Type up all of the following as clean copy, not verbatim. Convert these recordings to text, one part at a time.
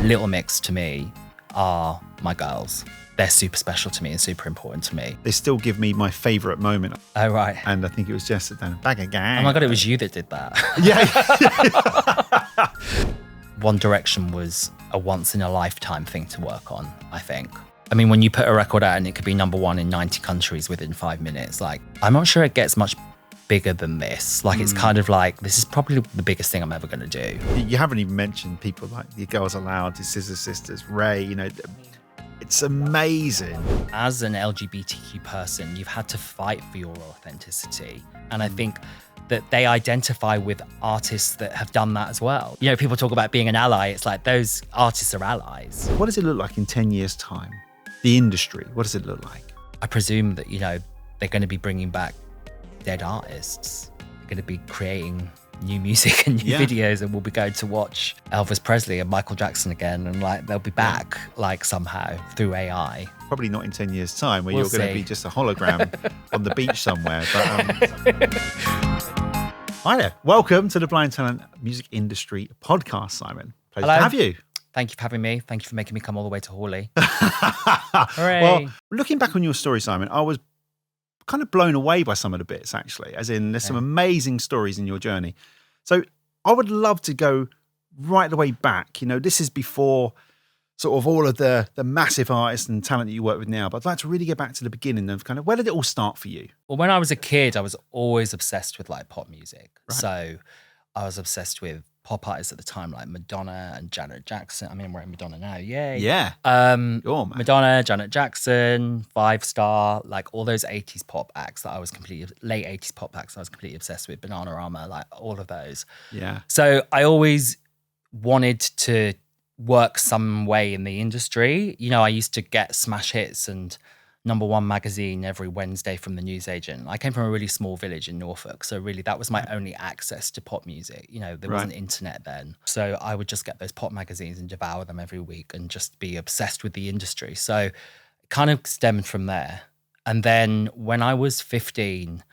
Little Mix to me are my girls. They're super special to me and super important to me. They still give me my favourite moment. Oh, right. And I think it was just a bag of gang. Oh my God, it was you that did that. Yeah. One Direction was a once in a lifetime thing to work on, I think. I mean, when you put a record out and it could be #1 in 90 countries within 5 minutes, like, I'm not sure it gets much bigger than this. Like, it's kind of like, this is probably the biggest thing I'm ever going to do. You haven't even mentioned people like Your Girls Aloud, Your Scissor Sisters, RAYE, you know, it's amazing. As an LGBTQ person, you've had to fight for your authenticity. And I think that they identify with artists that have done that as well. You know, people talk about being an ally. It's like those artists are allies. What does it look like in 10 years' time? The industry, what does it look like? I presume that, you know, they're going to be bringing back dead artists. They're going to be creating new music and new videos, and we'll be going to watch Elvis Presley and Michael Jackson again, and like they'll be back like somehow through AI. Probably not in 10 years' time, where We'll you're going to be just a hologram on the beach somewhere. But, Hi there. Welcome to the Blind Talent Music Industry Podcast, Simon. Pleasure to have you. Thank you for having me. Thank you for making me come all the way to Hawley. Hooray. Well, looking back on your story, Simon, I was kind of blown away by some of the bits, actually, as in there's some amazing stories in your journey. So I would love to go right the way back. You know, this is before sort of all of the massive artists and talent that you work with now, but I'd like to really get back to the beginning of kind of where did it all start for you? Well, when I was a kid, I was always obsessed with like pop music. Right. So I was obsessed with pop artists at the time, like Madonna and Janet Jackson. I mean, we're in Madonna now, yay. Yeah. Oh, man. Madonna, Janet Jackson, 5 Star, like all those 80s pop acts that I was late 80s pop acts I was completely obsessed with, Bananarama, like all of those. Yeah. So I always wanted to work some way in the industry. You know, I used to get smash hits and #1 magazine every Wednesday from the newsagent. I came from a really small village in Norfolk, so really that was my only access to pop music. You know, there wasn't internet then. So I would just get those pop magazines and devour them every week and just be obsessed with the industry. So it kind of stemmed from there. And then when I was 15,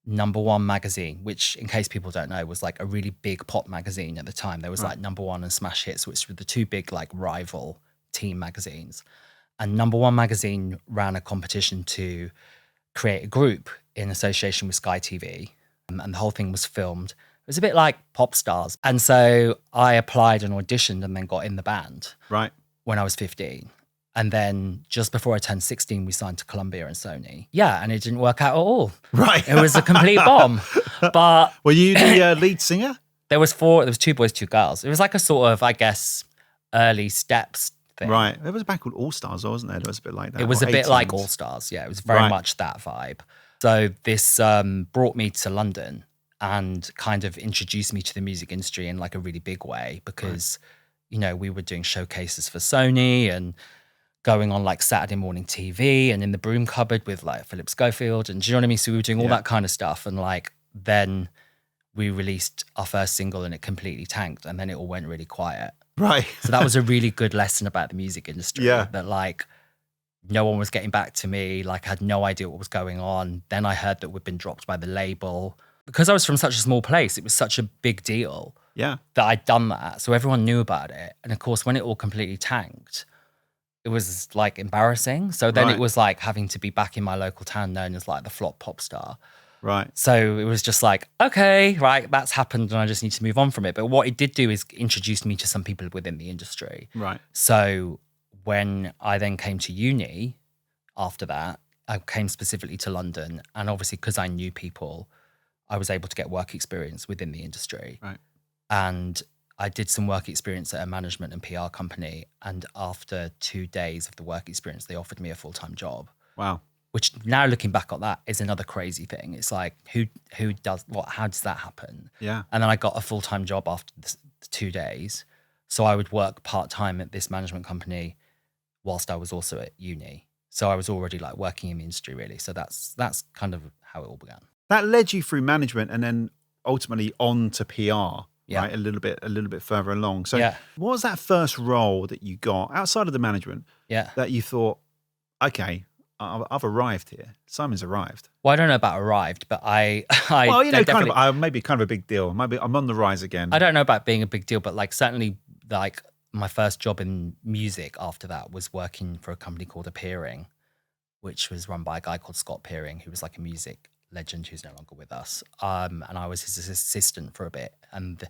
#1 magazine, which in case people don't know, was like a really big pop magazine at the time. There was like #1 and Smash Hits, which were the two big like rival teen magazines. And #1 magazine ran a competition to create a group in association with Sky TV. And the whole thing was filmed. It was a bit like Pop Stars. And so I applied and auditioned and then got in the band when I was 15. And then just before I turned 16, we signed to Columbia and Sony. Yeah, and it didn't work out at all. Right. It was a complete bomb. But were you the lead singer? There was 2 boys, 2 girls. It was like a sort of, I guess, early steps thing. Right. There was a band called All Stars, wasn't there? It was a bit like that. It was a bit like All Stars, yeah. It was very much that vibe. So this brought me to London and kind of introduced me to the music industry in like a really big way because, you know, we were doing showcases for Sony and going on like Saturday morning TV and in the broom cupboard with like Philip Schofield. And do you know what I mean? So we were doing all that kind of stuff. And like then we released our first single and it completely tanked and then it all went really quiet. Right. So that was a really good lesson about the music industry. Yeah. That like no one was getting back to me. Like I had no idea what was going on. Then I heard that we'd been dropped by the label. Because I was from such a small place, it was such a big deal that I'd done that. So everyone knew about it. And of course, when it all completely tanked, it was like embarrassing. So then it was like having to be back in my local town known as like the flop pop star. Right. So it was just like, okay, right, that's happened and I just need to move on from it. But what it did do is introduce me to some people within the industry. Right. So when I then came to uni after that, I came specifically to London. And obviously because I knew people, I was able to get work experience within the industry. Right. And I did some work experience at a management and PR company. And after 2 days of the work experience, they offered me a full-time job. Wow. Which now looking back on that is another crazy thing. It's like, who does what? How does that happen? Yeah. And then I got a full-time job after the 2 days. So I would work part-time at this management company whilst I was also at uni. So I was already like working in the industry really. So that's kind of how it all began. That led you through management and then ultimately on to PR. Yeah. Right, a little bit further along. So what was that first role that you got outside of the management that you thought, okay, I've arrived here. Simon's arrived. Well, I don't know about arrived, but I well, you know, kind of maybe kind of a big deal. Maybe I'm on the rise again. I don't know about being a big deal, but like certainly like my first job in music after that was working for a company called Appearing, which was run by a guy called Scott Peering, who was like a music legend who's no longer with us. And I was his assistant for a bit. And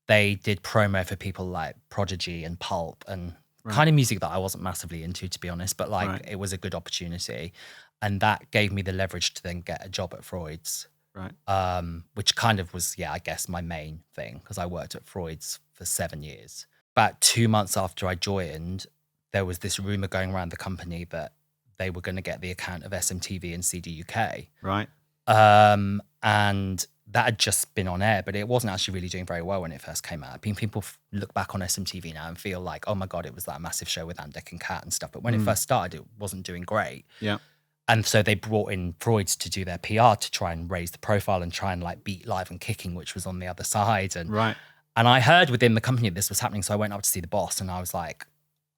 they did promo for people like Prodigy and Pulp and kind of music that I wasn't massively into, to be honest, but like it was a good opportunity. And that gave me the leverage to then get a job at Freuds. Which kind of was, I guess my main thing, because I worked at Freuds for 7 years. About 2 months after I joined, there was this rumor going around the company that they were going to get the account of SMTV and CD UK. And that had just been on air, but it wasn't actually really doing very well when it first came out. I mean, people look back on SMTV now and feel like, oh my God, it was that massive show with Ant Dec and Cat and stuff. But when it first started, it wasn't doing great. And so they brought in Freuds to do their PR to try and raise the profile and try and like beat Live and Kicking, which was on the other side. And and I heard within the company that this was happening. So I went up to see the boss and I was like,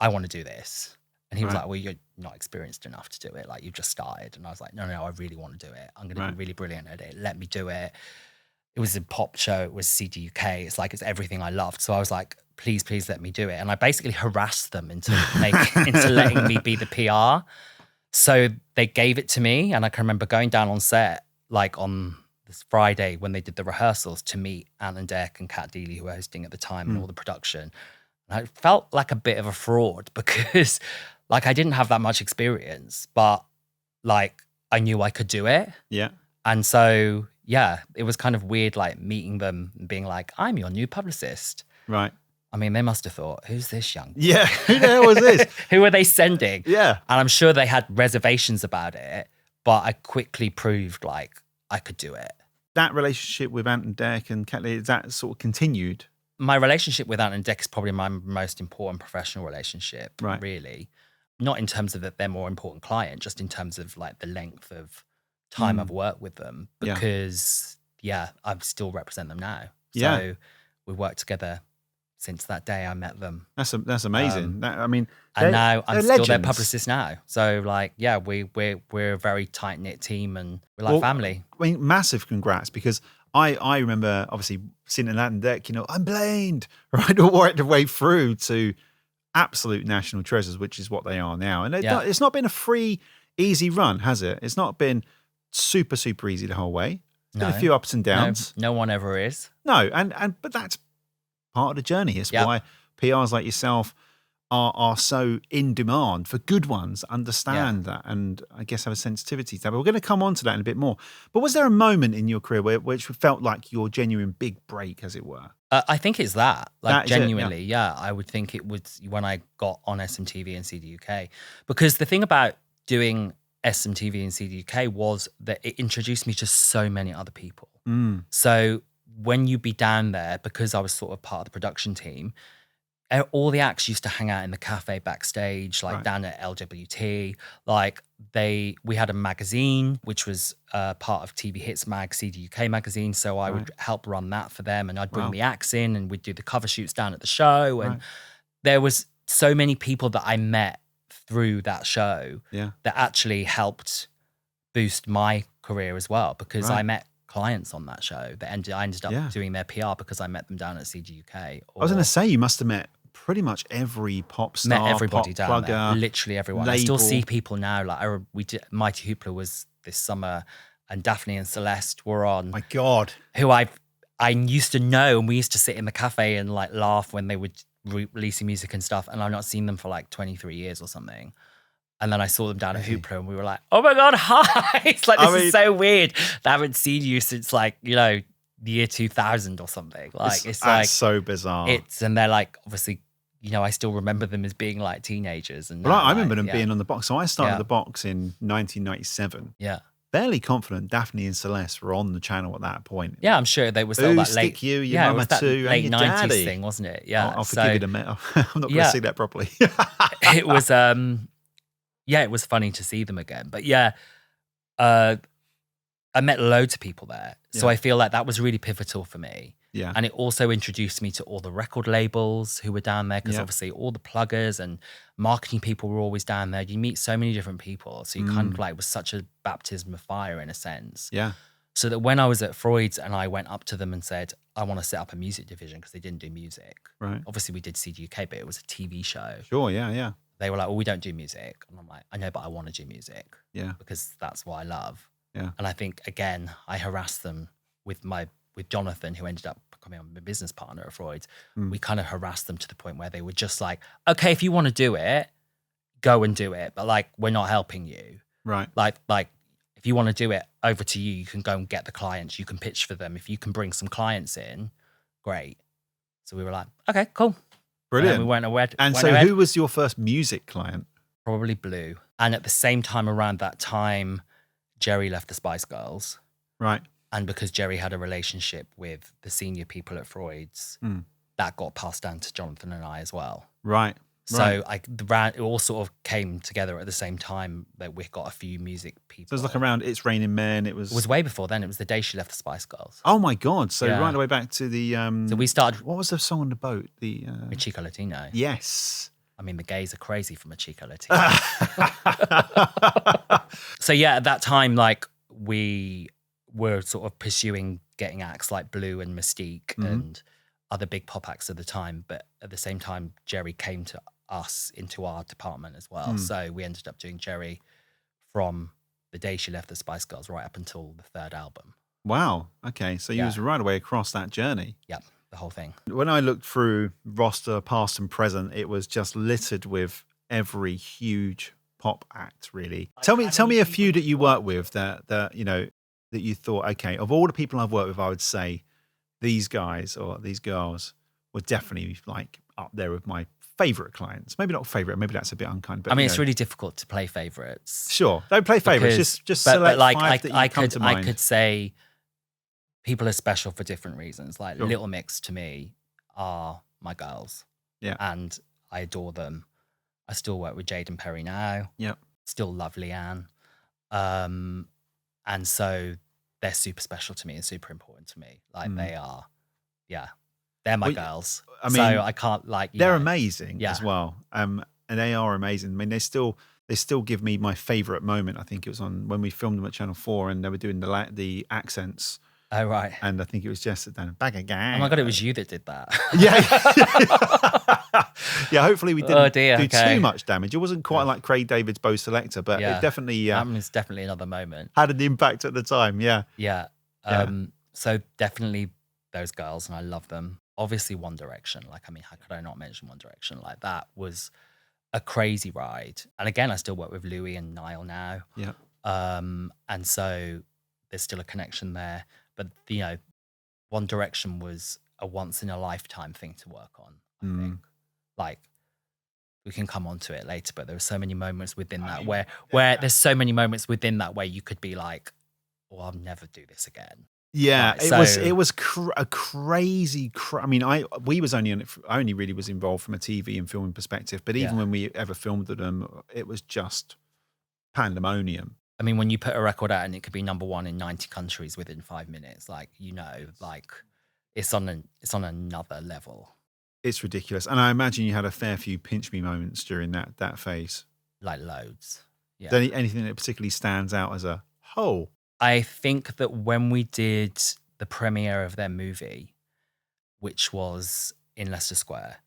I want to do this. And he was like, well, you're not experienced enough to do it. Like, you've just started. And I was like, no, I really want to do it. I'm going to be really brilliant at it. Let me do it. It was a pop show. It was CD UK. It's like, it's everything I loved. So I was like, please let me do it. And I basically harassed them into letting me be the PR. So they gave it to me. And I can remember going down on set, like on this Friday when they did the rehearsals, to meet Ant Dec and Kat Deely, who were hosting at the time, and all the production. And I felt like a bit of a fraud because like I didn't have that much experience, but like I knew I could do it. And so, it was kind of weird, like meeting them and being like, I'm your new publicist. I mean, they must have thought, who's this young boy? Who the hell was this? Who are they sending? And I'm sure they had reservations about it, but I quickly proved like I could do it. That relationship with Ant Dec and Kat Deely, is that sort of continued? My relationship with Ant Dec is probably my most important professional relationship, really. Not in terms of that they're more important client, just in terms of like the length of time I've worked with them, because I still represent them now. So we worked together since that day I met them. That's amazing. And now I'm still their publicist now. So like, we're a very tight knit team and we're like family. I mean, massive congrats, because I remember obviously sitting in Ant Dec, I'm blamed, right, all right the way through to absolute national treasures, which is what they are now. And it's not been a free, easy run, has it? It's not been super, super easy the whole way. It's been a few ups and downs. No one ever is. No, but that's part of the journey. It's why PRs like yourself are so in demand for good ones, understand that, and I guess have a sensitivity to that. But we're going to come on to that in a bit more. But was there a moment in your career which felt like your genuine big break, as it were? I think it's that. Like, genuinely, I would think it was when I got on SMTV and CD UK. Because the thing about doing SMTV and CD UK was that it introduced me to so many other people. So when you'd be down there, because I was sort of part of the production team, all the acts used to hang out in the cafe backstage, like down at LWT. Like we had a magazine, which was part of TV Hits Mag, CD UK magazine. So I would help run that for them, and I'd bring the acts in, and we'd do the cover shoots down at the show. And there was so many people that I met through that show that actually helped boost my career as well, because I met clients on that show that I ended up doing their PR because I met them down at CD UK. I was going to say, you must have met pretty much every pop star, met everybody pop down plugger, there, literally everyone. label. I still see people now. Like we did, Mighty Hoopla was this summer, and Daphne and Celeste were on. My God, who I used to know, and we used to sit in the cafe and like laugh when they were releasing music and stuff. And I've not seen them for like 23 years or something. And then I saw them down at Hoopla, and we were like, "Oh my God, hi!" It's like this is so weird. I haven't seen you since like the year 2000 or something. Like it's like so bizarre. And they're like, obviously, I still remember them as being like teenagers. And I remember them being on the box. So I started the box in 1997. Fairly confident Daphne and Celeste were on the channel at that point. Yeah, I'm sure they were still that late. You, your mama too, late and your 90s daddy. thing, wasn't it? Yeah, I'll forgive you the meta. I'm not going to see that properly. It was it was funny to see them again. But I met loads of people there. So I feel like that was really pivotal for me. Yeah. And it also introduced me to all the record labels who were down there, because obviously all the pluggers and marketing people were always down there. You meet so many different people. So you kind of like was such a baptism of fire in a sense. Yeah. So that when I was at Freuds and I went up to them and said, I want to set up a music division because they didn't do music. Right. Obviously, we did CDUK, but it was a TV show. Sure. Yeah. Yeah. They were like, well, we don't do music. And I'm like, I know, but I want to do music. Yeah. Because that's what I love. Yeah. And I think, again, I harassed them with Jonathan, who ended up becoming my business partner at Freuds. We kind of harassed them to the point where they were just like, okay, if you want to do it, go and do it. But like, we're not helping you. Right. Like if you want to do it, over to you. You can go and get the clients. You can pitch for them. If you can bring some clients in, great. So we were like, okay, cool. Brilliant. And we went ahead. And so who was your first music client? Probably Blue. And at the same time, around that time, Jerry left the Spice Girls. Right. And because Jerry had a relationship with the senior people at Freuds, that got passed down to Jonathan and I as well. Right. So it all sort of came together at the same time that we got a few music people. So it was like around It's Raining Men. It was way before then. It was the day she left the Spice Girls. Oh my God. So right the way back to the... so we started... What was the song on the boat? The Chico Latino. Yes. I mean, the gays are crazy from a Chico Latino. So yeah, at that time, like we were sort of pursuing getting acts like Blue and Mystique and other big pop acts at the time. But at the same time, Jerry came to us into our department as well. So we ended up doing Jerry from the day she left the Spice Girls right up until the third album. Wow. Okay. So you was right away across that journey. Yep. The whole thing. When I looked through roster, past and present, it was just littered with every huge pop act, really. Tell me a few that you work with that you know, that you thought, okay, of all the people I've worked with, I would say these guys or these girls were definitely like up there with my favorite clients. Maybe not favorite, maybe that's a bit unkind, but I mean, it's really difficult to play favorites. Sure. Don't play favorites. Just select like five that you come to mind. I could say people are special for different reasons. Like Little Mix to me are my girls. Yeah. And I adore them. I still work with Jade and Perry now. Yeah. Still love Leanne. And so they're super special to me and super important to me. Like they are, they're my girls. I mean, so I can't they're amazing as well. And they are amazing. I mean, they still give me my favorite moment. I think it was on when we filmed them at Channel 4 and they were doing the accents. Oh, right. And I think it was Jess that done bag of gang. Oh my God, it was you that did that. Yeah, hopefully we didn't do too much damage. It wasn't quite like Craig David's Bow Selector, but it definitely... that was definitely another moment. Had an impact at the time, yeah. Yeah. So definitely those girls, and I love them. Obviously One Direction. Like, I mean, how could I not mention One Direction? Like, that was a crazy ride. And again, I still work with Louis and Niall now. Yeah. And so there's still a connection there. But, you know, One Direction was a once-in-a-lifetime thing to work on, I think. Like, we can come on to it later, but there were so many moments within that where there's so many moments within that where you could be like, well, I'll never do this again. Yeah, it was a crazy. I mean, we was only I only really was involved from a TV and filming perspective, but even when we ever filmed them, it was just pandemonium. I mean, when you put a record out and it could be #1 in 90 countries within 5 minutes, like, you know, like it's on another level. It's ridiculous, and I imagine you had a fair few pinch me moments during that phase. Like loads. Yeah. Is there anything that particularly stands out as a whole? I think that when we did the premiere of their movie, which was in Leicester Square,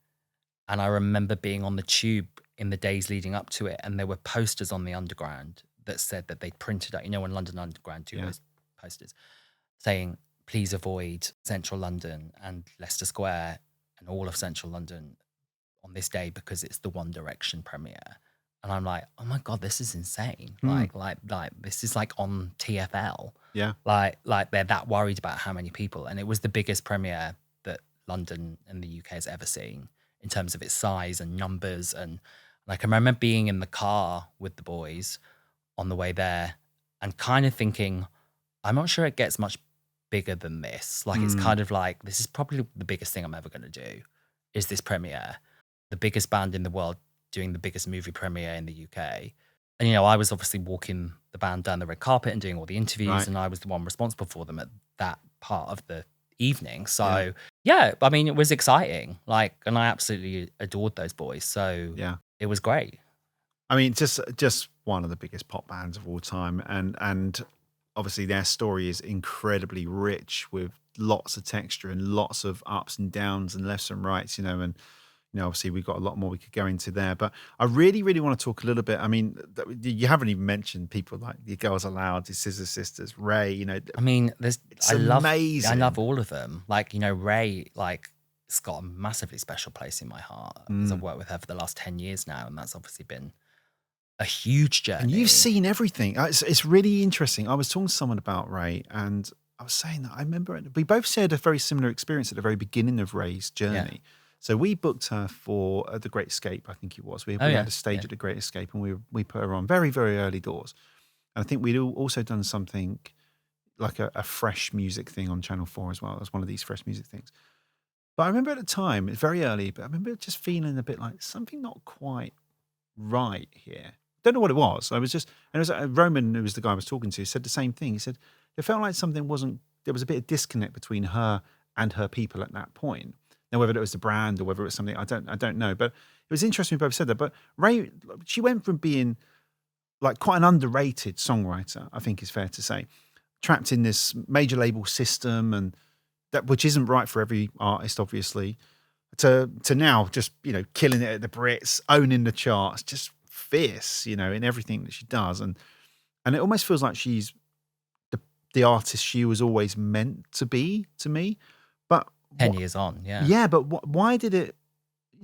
and I remember being on the tube in the days leading up to it, and there were posters on the Underground that said that they printed out, you know, when London Underground do those posters saying, please avoid Central London and Leicester Square and all of Central London on this day because it's the One Direction premiere. And I'm like, oh my God, this is insane. Like this is like on TFL. Yeah. Like they're that worried about how many people. And it was the biggest premiere that London and the UK has ever seen in terms of its size and numbers. And like, I remember being in the car with the boys on the way there and kind of thinking, I'm not sure it gets much bigger than this. Like, it's kind of like, this is probably the biggest thing I'm ever going to do is this premiere. The biggest band in the world doing the biggest movie premiere in the UK. And, you know, I was obviously walking the band down the red carpet and doing all the interviews and I was the one responsible for them at that part of the evening. So, yeah, I mean, it was exciting. Like, and I absolutely adored those boys. So, it was great. I mean, just one of the biggest pop bands of all time. And obviously their story is incredibly rich with lots of texture and lots of ups and downs and lefts and rights, and obviously we've got a lot more we could go into there. But I really, really want to talk a little bit. I mean, you haven't even mentioned people like the Girls Aloud, the Scissor Sisters, RAYE. I mean, it's amazing. I love all of them. Like, RAYE, like, it's got a massively special place in my heart because I've worked with her for the last 10 years now, and that's obviously been a huge journey. And you've seen everything. It's really interesting. I was talking to someone about RAYE, and I was saying that I remember we both shared a very similar experience at the very beginning of RAYE's journey. Yeah. So we booked her for The Great Escape, I think it was. We had a stage at The Great Escape, and we put her on very, very early doors. And I think we'd also done something like a fresh music thing on Channel 4 as well. It was one of these fresh music things. But I remember at the time, it's very early, but I remember just feeling a bit like something not quite right here. Don't know what it was. It was Roman, who was the guy I was talking to, said the same thing. He said it felt like there was a bit of disconnect between her and her people at that point. Now, whether it was the brand or whether it was something, I don't know. But it was interesting we both said that. But RAYE, she went from being like quite an underrated songwriter, I think is fair to say, trapped in this major label system, and that which isn't right for every artist, obviously, to now just killing it at the Brits, owning the charts, just fierce, in everything that she does, and it almost feels like she's the artist she was always meant to be to me. But 10 years on, yeah. But why did it?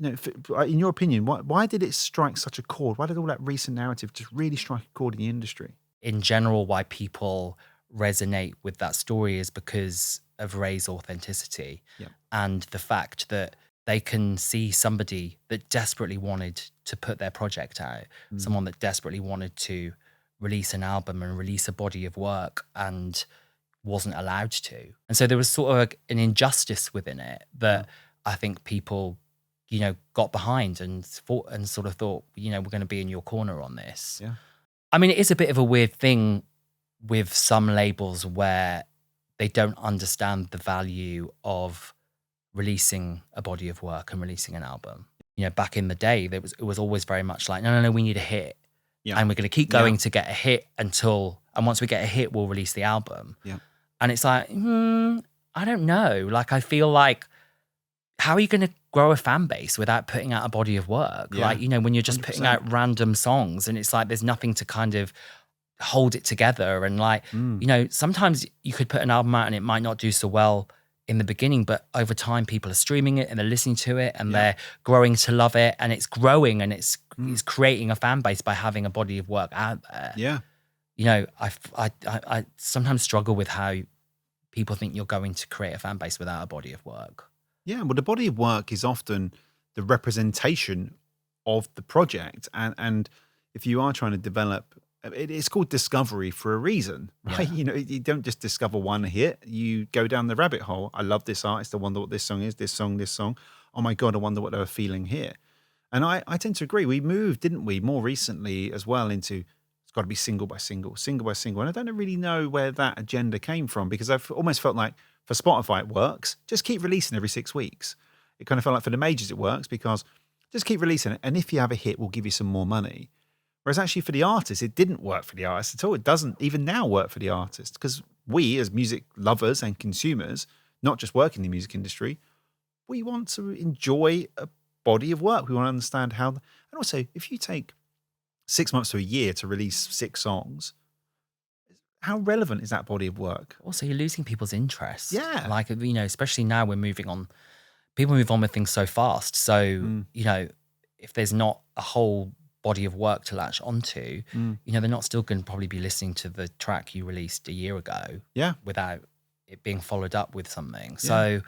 In your opinion, why did it strike such a chord? Why did all that recent narrative just really strike a chord in the industry? In general, why people resonate with that story is because of RAYE's authenticity and the fact that they can see somebody that desperately wanted to put their project out, someone that desperately wanted to release an album and release a body of work and wasn't allowed to. And so there was sort of an injustice within it that I think people, got behind and sort of thought, we're going to be in your corner on this. Yeah. I mean, it is a bit of a weird thing with some labels where they don't understand the value of releasing a body of work and releasing an album. Back in the day, it was always very much like, no, we need a hit. Yeah. And we're going to keep going to get a hit and once we get a hit, we'll release the album. Yeah. And it's like, I don't know. Like, I feel like, how are you going to grow a fan base without putting out a body of work? Yeah. Like, when you're just 100%. Putting out random songs and it's like, there's nothing to kind of hold it together. And like, sometimes you could put an album out and it might not do so well in the beginning, but over time people are streaming it and they're listening to it and they're growing to love it, and it's growing and it's creating a fan base by having a body of work out there. Yeah. I sometimes struggle with how people think you're going to create a fan base without a body of work. Yeah, well, the body of work is often the representation of the project, and if you are trying to develop, it's called discovery for a reason, right? Yeah. You don't just discover one hit, you go down the rabbit hole. I love this artist, I wonder what this song is, this song. Oh my God, I wonder what they were feeling here. And I tend to agree. We moved, didn't we, more recently as well into it's got to be single by single. And I don't really know where that agenda came from, because I've almost felt like for Spotify it works, just keep releasing every 6 weeks. It kind of felt like for the majors it works because just keep releasing it, and if you have a hit, we'll give you some more money. Whereas actually for the artist, it didn't work for the artist at all. It doesn't even now work for the artist, because we as music lovers and consumers, not just work in the music industry, we want to enjoy a body of work. We want to understand how, and also if you take 6 months to a year to release 6 songs, how relevant is that body of work? Also, you're losing people's interest. Yeah. Like, especially now we're moving on, people move on with things so fast. So, if there's not a whole body of work to latch onto, they're not still going to probably be listening to the track you released a year ago. Yeah. Without it being followed up with something. So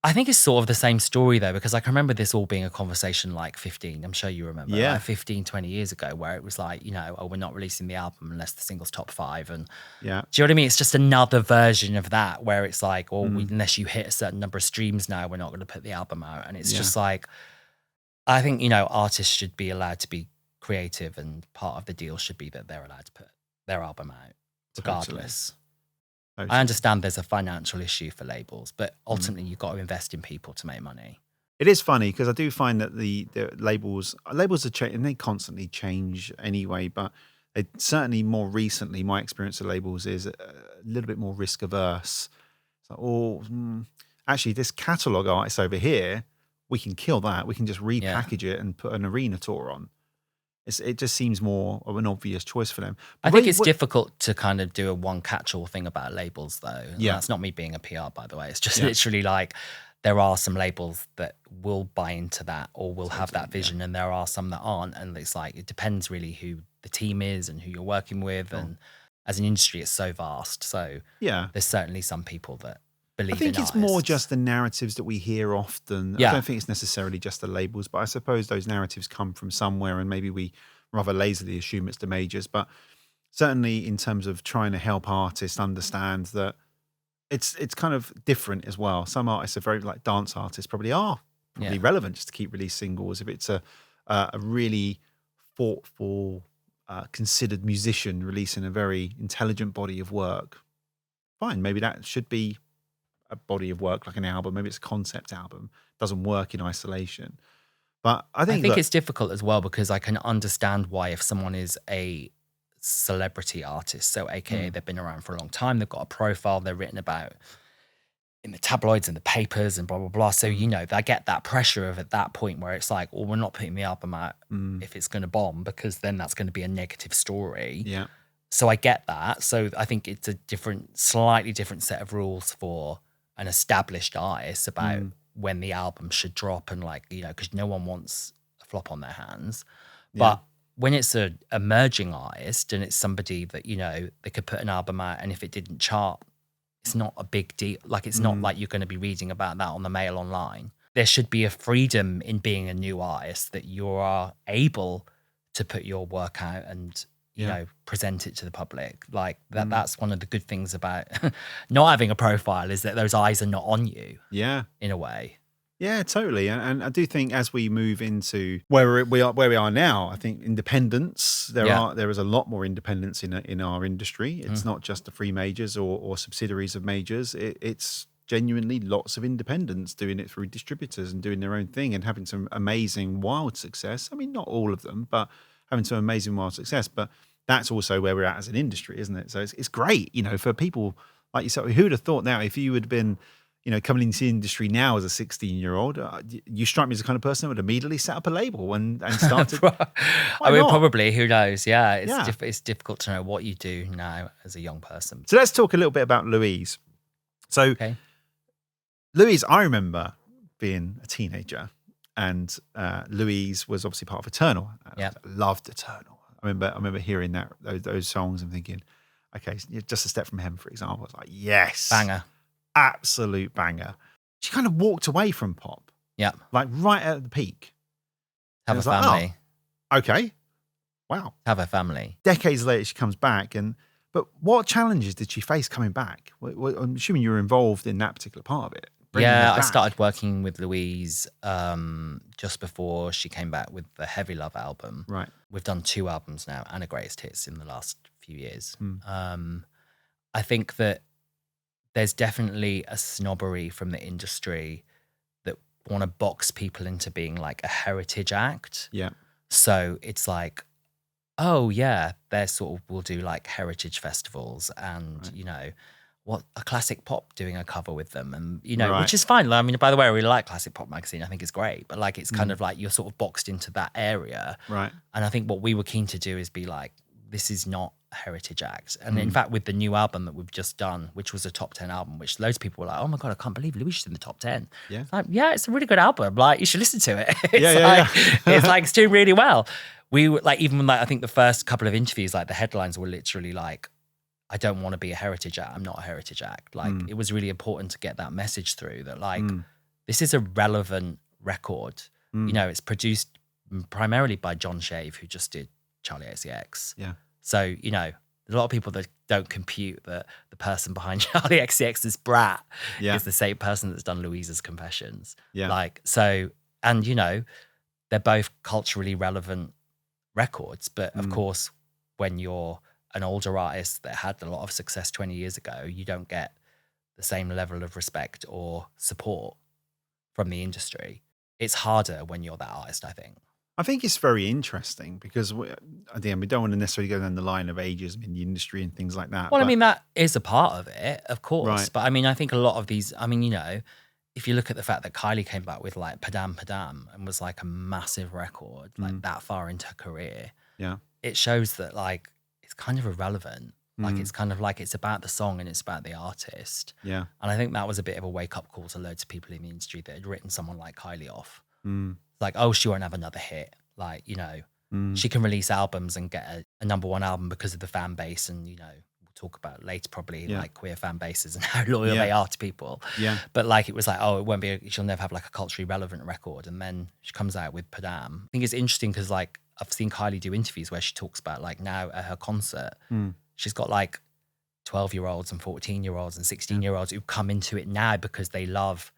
I think it's sort of the same story though, because I can remember this all being a conversation like 15, I'm sure you remember, like 15, 20 years ago, where it was like, we're not releasing the album unless the single's top 5. And do you know what I mean? It's just another version of that where it's like, unless you hit a certain number of streams now, we're not going to put the album out. And it's just like, I think, artists should be allowed to be creative, and part of the deal should be that they're allowed to put their album out regardless. Totally. I understand there's a financial issue for labels, but ultimately you've got to invest in people to make money. It is funny because I do find that the labels are changing, and they constantly change anyway, but certainly more recently, my experience of labels is a little bit more risk averse. It's like, actually, this catalogue artist over here, we can kill that. We can just repackage it and put an arena tour on. It just seems more of an obvious choice for them. I think it's difficult to kind of do a one catch-all thing about labels, though. And that's not me being a PR, by the way. It's just literally like there are some labels that will buy into that or will have that vision, and there are some that aren't. And it's like it depends really who the team is and who you're working with. And as an industry, it's so vast. So there's certainly some people that believe in I think it's artists. more just the narratives that we hear often. I don't think it's necessarily just the labels, but I suppose those narratives come from somewhere, and maybe we rather lazily assume it's the majors. But certainly in terms of trying to help artists understand that it's kind of different as well. Some artists are very, like dance artists probably relevant just to keep release singles. If it's a really thoughtful, considered musician releasing a very intelligent body of work, fine, maybe that should be a body of work, like an album. Maybe it's a concept album. Doesn't work in isolation. But I think it's difficult as well, because I can understand why, if someone is a celebrity artist, so AKA they've been around for a long time, they've got a profile, they're written about in the tabloids and the papers and blah, blah, blah. So, they get that pressure of at that point where it's like, well, we're not putting the album out if it's going to bomb, because then that's going to be a negative story. Yeah. So I get that. So I think it's a slightly different set of rules for an established artist about when the album should drop, and because no one wants a flop on their hands. But when it's an emerging artist and it's somebody that, they could put an album out, and if it didn't chart, it's not a big deal. Like, it's not like you're going to be reading about that on the Mail online. There should be a freedom in being a new artist that you are able to put your work out and present it to the public. Like that's one of the good things about not having a profile, is that those eyes are not on you. Yeah. In a way. Yeah, totally. And I do think as we move into where we are now, I think independence, there is a lot more independence in our industry. It's not just the free majors or subsidiaries of majors. It's genuinely lots of independents doing it through distributors and doing their own thing and having some amazing wild success. I mean, not all of them, but having some amazing wild success. But that's also where we're at as an industry, isn't it? So it's great, for people like yourself. Who would have thought now, if you had been, coming into the industry now as a 16-year-old, you strike me as the kind of person that would immediately set up a label and start to. Probably, who knows? Yeah, it's difficult to know what you do now as a young person. So let's talk a little bit about Louise. So Louise, I remember being a teenager, and Louise was obviously part of Eternal. I loved Eternal. I remember hearing those songs and thinking, okay, Just a Step from Heaven, for example. I was like, yes, banger, absolute banger. She kind of walked away from pop, like right at the peak. Have a family. Like, oh, okay, wow. Have a family. Decades later, she comes back, but what challenges did she face coming back? I'm assuming you were involved in that particular part of it. I started working with Louise just before she came back with the Heavy Love album. Right. We've done 2 albums now and a Greatest Hits in the last few years. I think that there's definitely a snobbery from the industry that want to box people into being like a heritage act. Yeah. So it's like, oh yeah, they're will do like heritage festivals and, what a classic pop doing a cover with them, and which is fine. I mean, by the way, I really like Classic Pop magazine. I think it's great, but like it's kind of like you're sort of boxed into that area, right? And I think what we were keen to do is be like, this is not a heritage act. And in fact, with the new album that we've just done, which was a top 10 album, which loads of people were like, oh my god, I can't believe Louise is in the top 10. Yeah, it's like, it's a really good album. Like, you should listen to it. It's like it's doing really well. We were like, even like I think the first couple of interviews, like the headlines were literally like, I don't want to be a heritage act. I'm not a heritage act. Like it was really important to get that message through that like this is a relevant record. It's produced primarily by John Shave, who just did Charlie XCX. Yeah. So, there's a lot of people that don't compute that the person behind Charlie XCX's Brat is the same person that's done Louise's Confessions. Yeah. Like, so, and they're both culturally relevant records, but of course, when you're an older artist that had a lot of success 20 years ago, you don't get the same level of respect or support from the industry. It's harder when you're that artist, I think. I think it's very interesting because again, we don't want to necessarily go down the line of ageism in the industry and things like that. Well, I but, mean, that is a part of it, of course. Right. But I mean, I think a lot of these, I mean, you know, if you look at the fact that Kylie came back with like Padam Padam and was like a massive record, like that far into her career, yeah, it shows that like it's kind of irrelevant. Like Mm. it's kind of like it's about the song and it's about the artist. yeah, And I think that was a bit of a wake up call to loads of people in the industry that had written someone like Kylie off. Mm. Like, oh, she won't have another hit. Like, you know, she can release albums and get a number one album because of the fan base. And, you know, we'll talk about later probably Yeah. like queer fan bases and how loyal Yeah. they are to people. yeah, But like, it was like, oh, it won't be, she'll never have like a culturally relevant record. And then she comes out with Padam. I think it's interesting because like I've seen Kylie do interviews where she talks about like now at her concert, she's got like 12-year-olds and 14-year-olds and 16-year-olds who come into it now because they love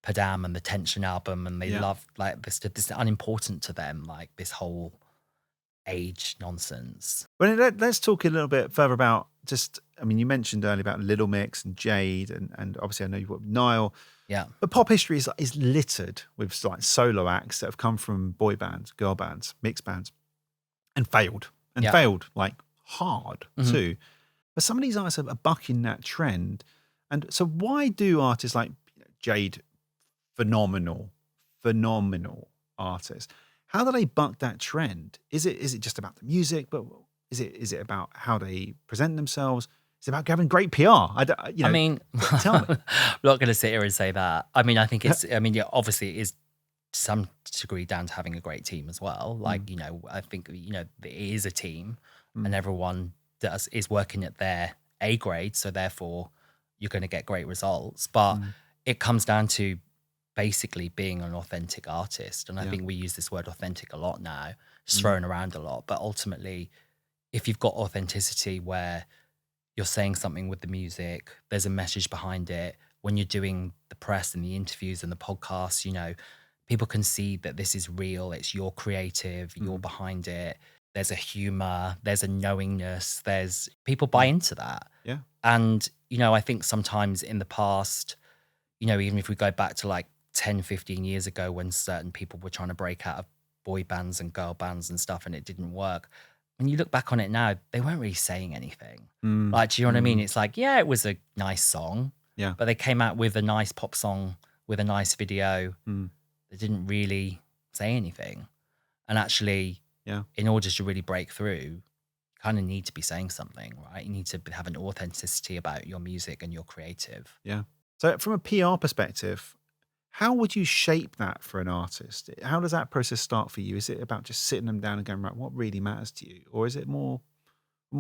Padam and the Tension album and they love like this unimportant to them, like this whole age nonsense. Well, let's talk a little bit further about just, I mean, you mentioned earlier about Little Mix and Jade, and obviously I know you've got Niall. Yeah. But pop history is littered with like solo acts that have come from boy bands, girl bands, mixed bands, and failed like hard too. But some of these artists are bucking that trend. And so why do artists like Jade, phenomenal artists, how do they buck that trend? Is it just about the music, but is it about how they present themselves? Is it about having great PR? I mean, tell me. I'm not going to sit here and say that. I mean, I think it's, I mean, yeah, obviously it is to some degree down to having a great team as well. Like, you know, I think, you know, it is a team and everyone is working at their A grade. So therefore you're going to get great results. But it comes down to basically being an authentic artist. And I think we use this word authentic a lot now, it's thrown around a lot. But ultimately, if you've got authenticity where you're saying something with the music, there's a message behind it, when you're doing the press and the interviews and the podcasts, you know, people can see that this is real, it's your creative, you're behind it. There's a humor, there's a knowingness, there's people buy into that. Yeah. And, you know, I think sometimes in the past, you know, even if we go back to like 10, 15 years ago when certain people were trying to break out of boy bands and girl bands and stuff and it didn't work, when you look back on it now, they weren't really saying anything. Like, do you know what I mean? It's like, yeah, it was a nice song, but they came out with a nice pop song with a nice video. They didn't really say anything. And actually, in order to really break through, you kind of need to be saying something, right? You need to have an authenticity about your music and your creative. Yeah. So from a PR perspective, how would you shape that for an artist? How does that process start for you? Is it about just sitting them down and going, right, what really matters to you? Or is it more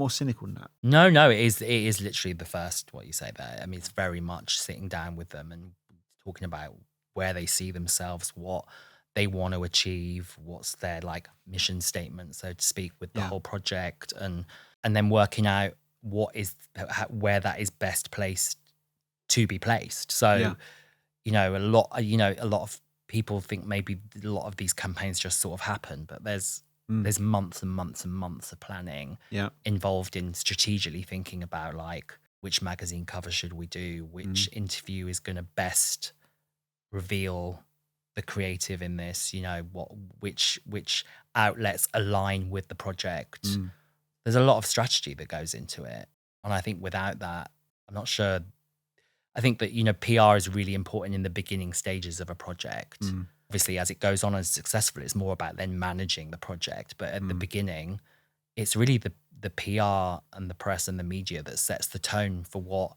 cynical than that? No, it is literally the first, what you say there. I mean, it's very much sitting down with them and talking about where they see themselves, what they want to achieve, what's their like mission statement, so to speak, with the whole project, and then working out where that is best placed to be placed. So, you know, a lot of people think maybe a lot of these campaigns just sort of happen, but there's months and months and months of planning involved in strategically thinking about like which magazine cover should we do, which interview is going to best reveal the creative in this, you know, which outlets align with the project. There's a lot of strategy that goes into it. And I think without that, I'm not sure. I think that, you know, PR is really important in the beginning stages of a project. Obviously, as it goes on and is successful, it's more about then managing the project. But at the beginning, it's really the PR and the press and the media that sets the tone for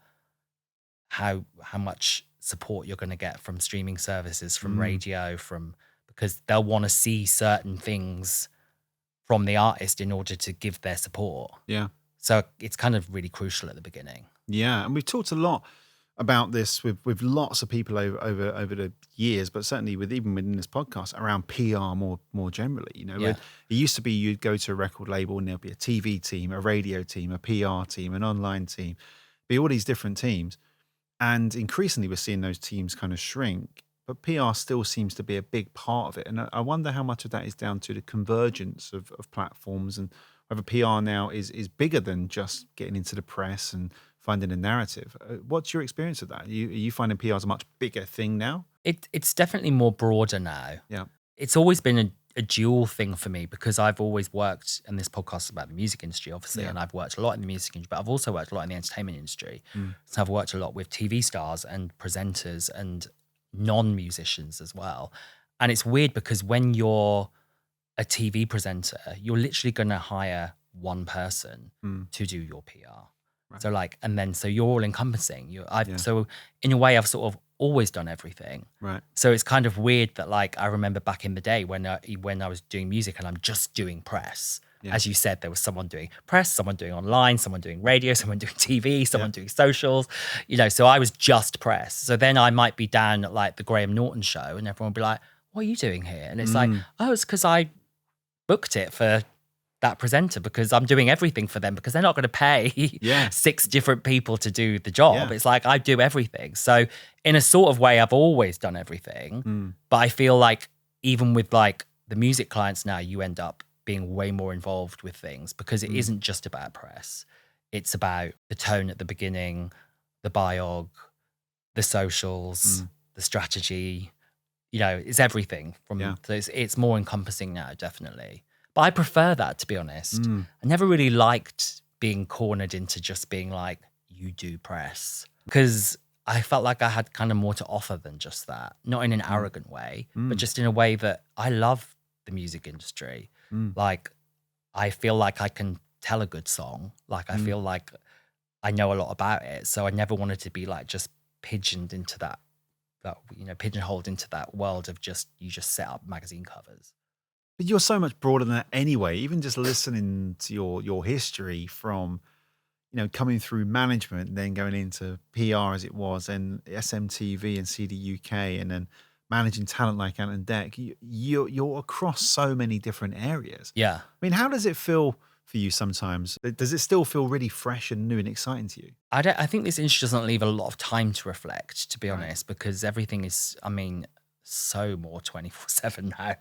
how much support you're going to get from streaming services, from radio, because they'll want to see certain things from the artist in order to give their support. Yeah. So it's kind of really crucial at the beginning. Yeah. And we've talked a lot about this with lots of people over the years, but certainly even within this podcast around PR more generally. You know, it used to be you'd go to a record label and there'll be a TV team, a radio team, a PR team, an online team, be all these different teams. And increasingly we're seeing those teams kind of shrink, but PR still seems to be a big part of it. And I wonder how much of that is down to the convergence of platforms, and whether PR now is bigger than just getting into the press and finding a narrative. What's your experience of that? Are you finding PR is a much bigger thing now? It's definitely more broader now. Yeah. It's always been a dual thing for me because I've always worked, and this podcast is about the music industry, obviously, and I've worked a lot in the music industry, but I've also worked a lot in the entertainment industry. So I've worked a lot with TV stars and presenters and non-musicians as well. And it's weird because when you're a TV presenter, you're literally going to hire one person to do your PR. Right. So like, and then, so you're all encompassing. So in a way, I've sort of always done everything. Right. So it's kind of weird that like, I remember back in the day when I was doing music and I'm just doing press. Yeah. As you said, there was someone doing press, someone doing online, someone doing radio, someone doing TV, someone doing socials, so I was just press. So then I might be down at like the Graham Norton show and everyone would be like, what are you doing here? And it's like, oh, it's because I booked it for that presenter because I'm doing everything for them because they're not going to pay 6 different people to do the job. Yeah. It's like I do everything. So in a sort of way, I've always done everything. But I feel like even with like the music clients now, you end up being way more involved with things because it isn't just about press. It's about the tone at the beginning, the biog, the socials, the strategy. It's everything so it's more encompassing now, definitely. But I prefer that, to be honest. I never really liked being cornered into just being like, you do press. Because I felt like I had kind of more to offer than just that. Not in an arrogant way, but just in a way that I love the music industry. Like, I feel like I can tell a good song. Like, I feel like I know a lot about it. So I never wanted to be like just pigeoned into that pigeonholed into that world of you just set up magazine covers. But you're so much broader than that anyway. Even just listening to your history from, coming through management and then going into PR as it was, and SMTV and CD UK, and then managing talent like Ant Dec, you're across so many different areas. Yeah. I mean, how does it feel for you sometimes? Does it still feel really fresh and new and exciting to you? I think this industry doesn't leave a lot of time to reflect, to be honest, because everything is, so more 24/7 now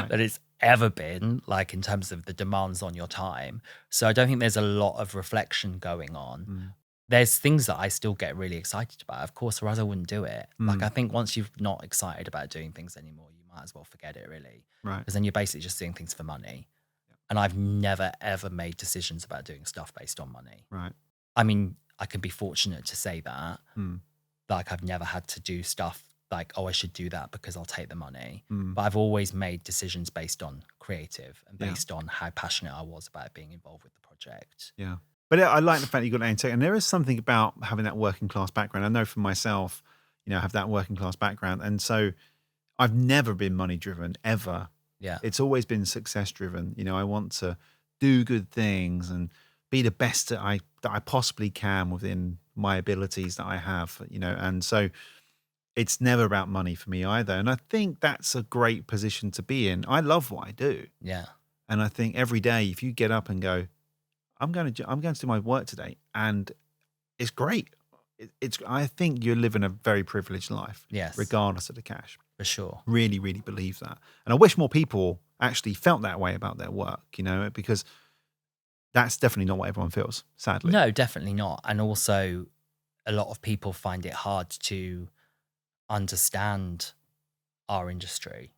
than it's ever been, like in terms of the demands on your time. So I don't think there's a lot of reflection going on. There's things that I still get really excited about, of course, or else I wouldn't do it. Like, I think once you're not excited about doing things anymore, you might as well forget it, really. Right. Because then you're basically just doing things for money. And I've never, ever made decisions about doing stuff based on money. Right. I mean, I can be fortunate to say that. Like, I've never had to do stuff like, oh, I should do that because I'll take the money. But I've always made decisions based on creative and based on how passionate I was about being involved with the project. Yeah. But I like the fact that you got Ant Dec, and there is something about having that working class background. I know for myself, I have that working class background. And so I've never been money driven, ever. Yeah. It's always been success driven. I want to do good things and be the best that I possibly can within my abilities that I have, and so it's never about money for me either. And I think that's a great position to be in. I love what I do. Yeah. And I think every day, if you get up and go, I'm going to do my work today, and it's great. I think you're living a very privileged life. Yes. Regardless of the cash. For sure. Really, really believe that. And I wish more people actually felt that way about their work, because that's definitely not what everyone feels, sadly. No, definitely not. And also, a lot of people find it hard to understand our industry.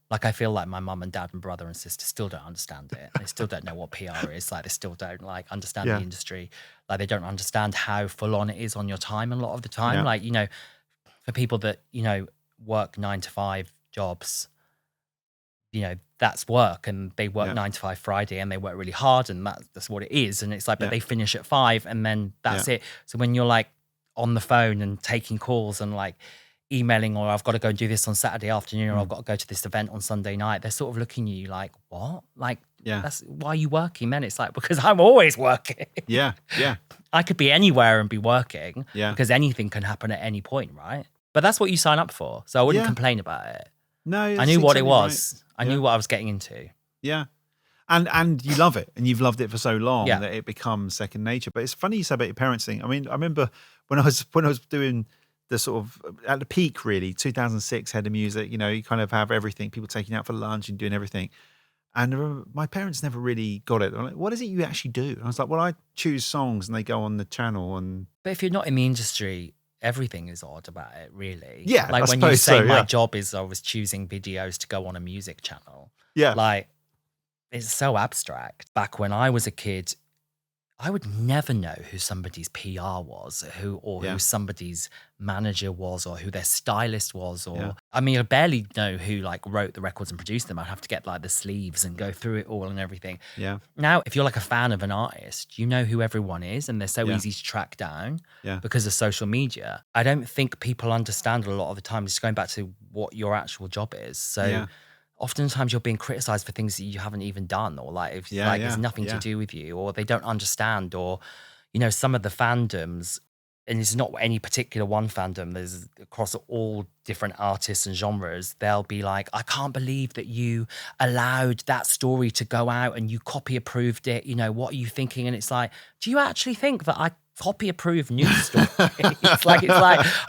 Like, I feel like my mum and dad and brother and sister still don't understand it. They still don't know what PR is. Like, they still don't understand the industry. Like, they don't understand how full on it is on your time a lot of the time. Yeah. Like, for people that, work 9 to 5 jobs, that's work, and they work 9 to 5 Friday, and they work really hard, and that's what it is. And it's like, but they finish at 5 and then that's it. So when you're like on the phone and taking calls and like emailing, or I've got to go and do this on Saturday afternoon, or I've got to go to this event on Sunday night, they're sort of looking at you like, what? Like, that's why are you working then? It's like, because I'm always working. Yeah. I could be anywhere and be working because anything can happen at any point, right? But that's what you sign up for. So I wouldn't complain about it. No, I knew what it was. Right. I knew what I was getting into. Yeah. And you love it, and you've loved it for so long that it becomes second nature. But it's funny you say about your parents thing. I mean, I remember when I was doing the sort of at the peak, really, 2006 Head of Music. You kind of have everything, people taking you out for lunch and doing everything. And I remember my parents never really got it. They're like, what is it you actually do? And I was like, well, I choose songs and they go on the channel. But if you're not in the industry, everything is odd about it, really. Yeah, like I when you suppose say so, my yeah. job is I was choosing videos to go on a music channel. Yeah. Like, it's so abstract. Back when I was a kid, I would never know who somebody's PR was, who somebody's manager was, or who their stylist was, or I mean, I barely know who like wrote the records and produced them. I'd have to get like the sleeves and go through it all and everything. Yeah. Now, if you're like a fan of an artist, you know who everyone is, and they're so easy to track down because of social media. I don't think people understand a lot of the time. Just going back to what your actual job is. So. Oftentimes you're being criticized for things that you haven't even done, or like if it's nothing to do with you, or they don't understand, or some of the fandoms, and it's not any particular one fandom, there's across all different artists and genres, they'll be like, I can't believe that you allowed that story to go out and you copy approved it, what are you thinking? And it's like, do you actually think that I copy approve news stories? it's like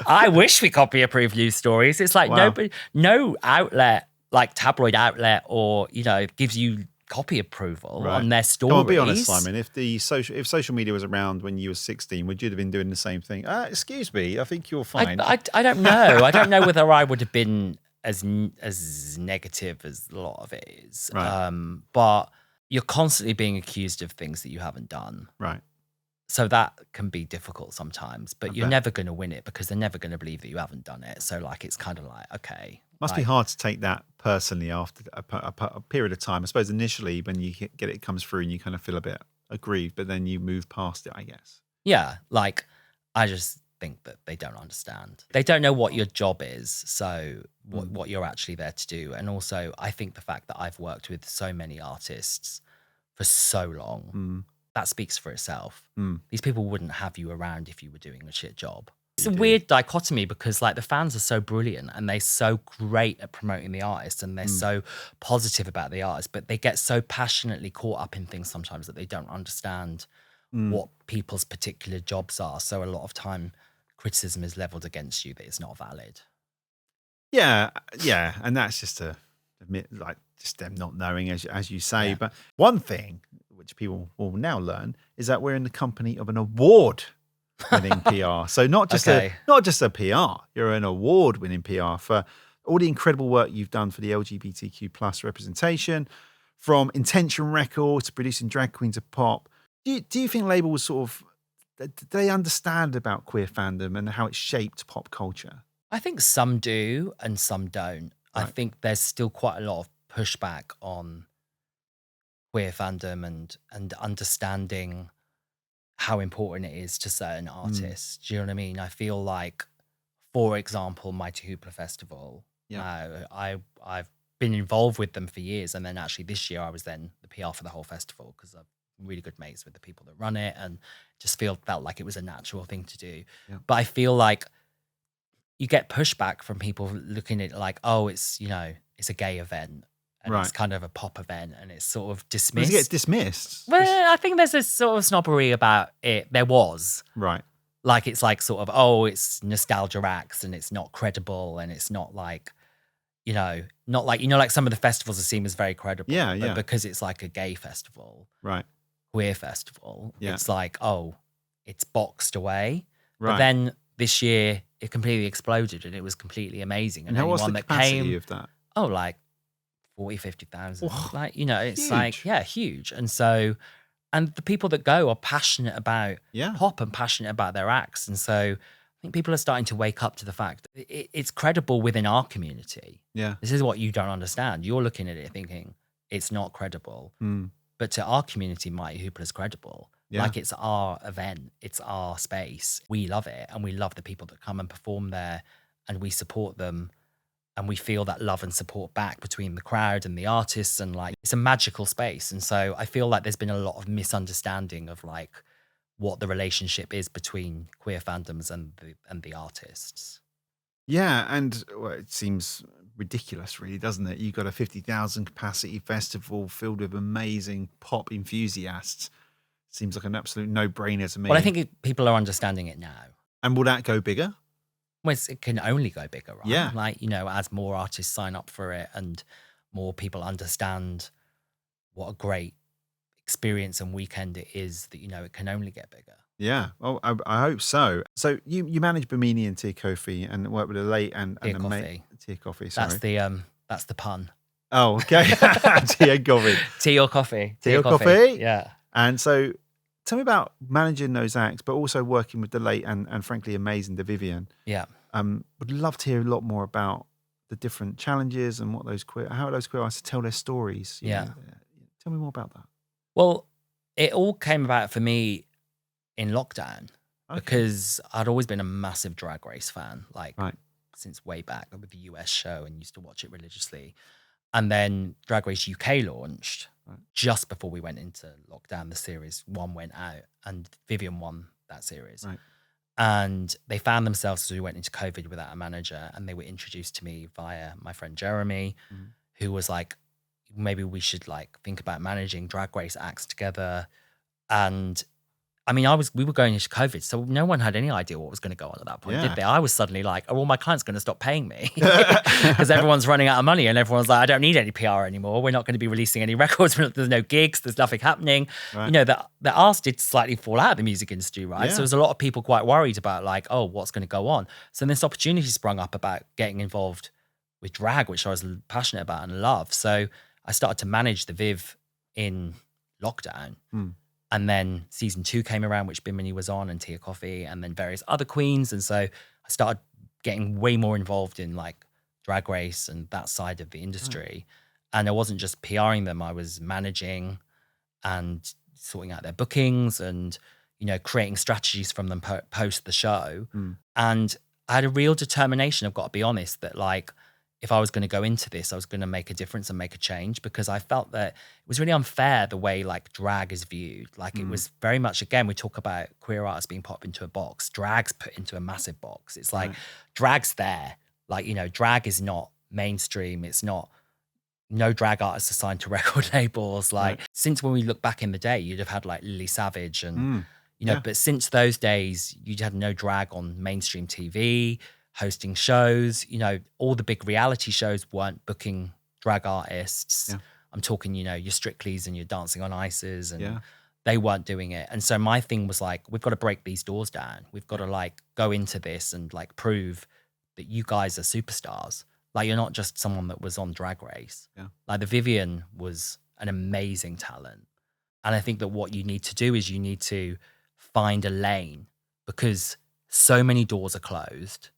I wish we copy approve news stories. It's like no outlet, like tabloid outlet, or gives you copy approval on their stories. Come on, be honest, Simon. If social media was around when you were 16, would you have been doing the same thing? Excuse me, I think you're fine. I don't know. I don't know whether I would have been as negative as a lot of it is. Right. But you're constantly being accused of things that you haven't done. Right. So that can be difficult sometimes, but you're never going to win it because they're never going to believe that you haven't done it. So like, it's kind of like, okay. Must be hard to take that personally after a period of time. I suppose initially when you get it comes through and you kind of feel a bit aggrieved, but then you move past it, I guess. Yeah. Like, I just think that they don't understand. They don't know what your job is. So what you're actually there to do. And also I think the fact that I've worked with so many artists for so long, that speaks for itself. These people wouldn't have you around if you were doing a shit job. It's a weird dichotomy because like the fans are so brilliant and they're so great at promoting the artist and they're so positive about the artist, but they get so passionately caught up in things sometimes that they don't understand what people's particular jobs are. So a lot of time criticism is leveled against you that it's not valid. Yeah. And that's just just them not knowing, as you say. But one thing which people will now learn is that we're in the company of an award-winning PR. So not just a PR. You're an award-winning PR for all the incredible work you've done for the LGBTQ plus representation, from Intention Records to producing Drag Queens of Pop. Do you think labels do they understand about queer fandom and how it's shaped pop culture? I think some do and some don't. Right. I think there's still quite a lot of pushback on queer fandom and understanding how important it is to certain artists. Do you know what I mean? I feel like, for example, Mighty Hoopla Festival. I've been involved with them for years, and then actually this year I was then the PR for the whole festival because I'm really good mates with the people that run it, and just felt like it was a natural thing to do. Yeah. But I feel like you get pushback from people looking at it like, oh, it's it's a gay event. And it's kind of a pop event, and it's sort of dismissed. Does it get dismissed? Well, I think there's a sort of snobbery about it. There was. Right. Like, it's like sort of, oh, it's nostalgia acts, and it's not credible, and it's not like, not like, like some of the festivals are seen as very credible. Yeah. But because it's like a gay festival. Right. Queer festival. Yeah. It's like, oh, it's boxed away. Right. But then this year, it completely exploded, and it was completely amazing. And how was the capacity of that? Oh, like 40, 50,000. Like, it's huge. Like, huge. And so, and the people that go are passionate about pop and passionate about their acts. And so I think people are starting to wake up to the fact that it's credible within our community. Yeah. This is what you don't understand. You're looking at it thinking it's not credible. But to our community, Mighty Hoopla is credible. Yeah. Like, it's our event. It's our space. We love it. And we love the people that come and perform there, and we support them. And we feel that love and support back between the crowd and the artists, and like, it's a magical space. And so I feel like there's been a lot of misunderstanding of like what the relationship is between queer fandoms and the artists. Yeah, and it seems ridiculous, really, doesn't it? You've got a 50,000 capacity festival filled with amazing pop enthusiasts. Seems like an absolute no-brainer to me. Well, I think people are understanding it now. And will that go bigger? Well, it can only go bigger, right? Yeah. Like, as more artists sign up for it and more people understand what a great experience and weekend it is, that, it can only get bigger. Yeah. Oh, I hope so. So you manage Bimini and Tia Kofi and work with the late and Tia the Kofi. Tia Kofi. Sorry. That's the pun. Oh, okay. Tia Kofi. Tea or coffee? Tia Kofi. Yeah. And so, tell me about managing those acts, but also working with the late and frankly amazing the Vivienne. Yeah. Would love to hear a lot more about the different challenges and how those queer artists tell their stories. You know. Tell me more about that. Well, it all came about for me in lockdown Okay. because I'd always been a massive Drag Race fan, like Right. since way back with the US show, and used to watch it religiously. And then Drag Race UK launched just before we went into lockdown. The series 1 went out and Vivienne won that series. Right. And they found themselves as we went into COVID without a manager, and they were introduced to me via my friend Jeremy, who was like, maybe we should like think about managing Drag Race acts together. And I mean, we were going into COVID, so no one had any idea what was going to go on at that point, did they? I was suddenly like, are all my clients going to stop paying me? Because everyone's running out of money and everyone's like, I don't need any PR anymore. We're not going to be releasing any records. There's no gigs. There's nothing happening. Right. You know, the arts did slightly fall out of the music industry, right? Yeah. So there's a lot of people quite worried about like, oh, what's going to go on? So this opportunity sprung up about getting involved with drag, which I was passionate about and love. So I started to manage the Viv in lockdown. And then season 2 came around, which Bimini was on, and Tia Kofi, and then various other queens. And so I started getting way more involved in like Drag Race and that side of the industry. And I wasn't just PRing them, I was managing and sorting out their bookings and, you know, creating strategies from them post the show. And I had a real determination, I've got to be honest, that like, if I was going to go into this, I was going to make a difference and make a change, because I felt that it was really unfair the way like drag is viewed. Like it was very much, again, we talk about queer artists being put into a box. Drag's put into a massive box. It's like drag's there. Like, you know, drag is not mainstream. It's not, no drag artists assigned to record labels. Like since when we look back in the day, you'd have had like Lily Savage and, you know, but since those days, you'd had no drag on mainstream TV, hosting shows. You know, all the big reality shows weren't booking drag artists. I'm talking, you know, your Strickleys and your Dancing on Ices, and they weren't doing it. And so my thing was like, we've got to break these doors down. We've got to like go into this and like prove that you guys are superstars. Like you're not just someone that was on Drag Race. Like the Vivienne was an amazing talent. And I think that what you need to do is you need to find a lane, because so many doors are closed.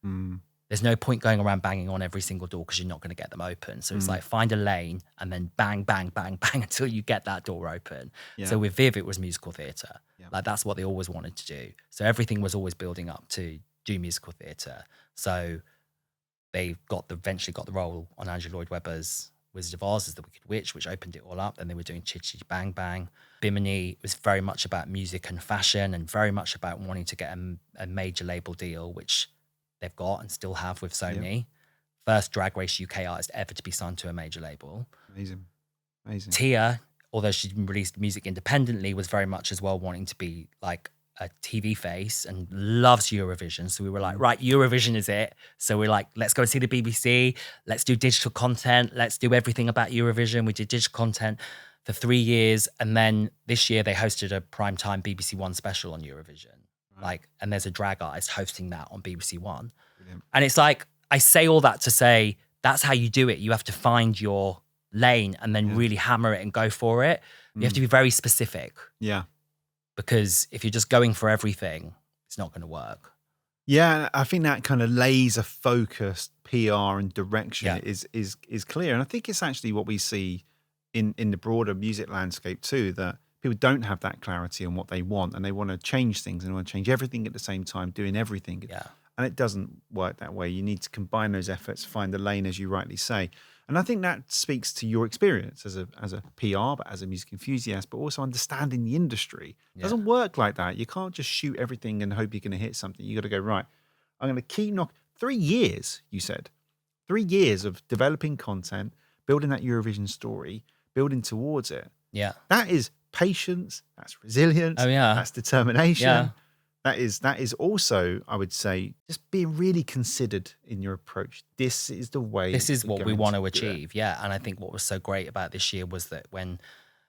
There's no point going around banging on every single door because you're not going to get them open. So it's like find a lane and then bang, bang, bang, bang until you get that door open. So with Viv, it was musical theatre. Like that's what they always wanted to do. So everything was always building up to do musical theatre. So they eventually got the role on Andrew Lloyd Webber's Wizard of Oz as the Wicked Witch, which opened it all up. Then they were doing Chitty Chitty Bang Bang. Bimini was very much about music and fashion, and very much about wanting to get a major label deal, which they've got and still have with Sony. First Drag Race UK artist ever to be signed to a major label. Amazing. Tia, although she released music independently, was very much as well wanting to be like a TV face and loves Eurovision. So we were like, right, Eurovision is it. So we're like, let's go and see the BBC. Let's do digital content. Let's do everything about Eurovision. We did digital content for 3 years. And then this year they hosted a primetime BBC One special on Eurovision. Like, and there's a drag artist hosting that on BBC One. Brilliant. And it's like, I say all that to say, that's how you do it. You have to find your lane and then really hammer it and go for it. You have to be very specific. Because if you're just going for everything, it's not going to work. Yeah, I think that kind of laser focused PR and direction is clear. And I think it's actually what we see in the broader music landscape too, that people don't have that clarity on what they want, and they want to change things and want to change everything at the same time, doing everything. And it doesn't work that way. You need to combine those efforts, find the lane, as you rightly say. And I think that speaks to your experience as a PR, but as a music enthusiast, but also understanding the industry. It doesn't work like that. You can't just shoot everything and hope you're going to hit something. You got to go, right, I'm going to keep 3 years, you said. 3 years of developing content, building that Eurovision story, building towards it. That is patience, that's resilience, that's determination. That is also, I would say, just being really considered in your approach. This is the way. This is what we want to achieve. And I think what was so great about this year was that when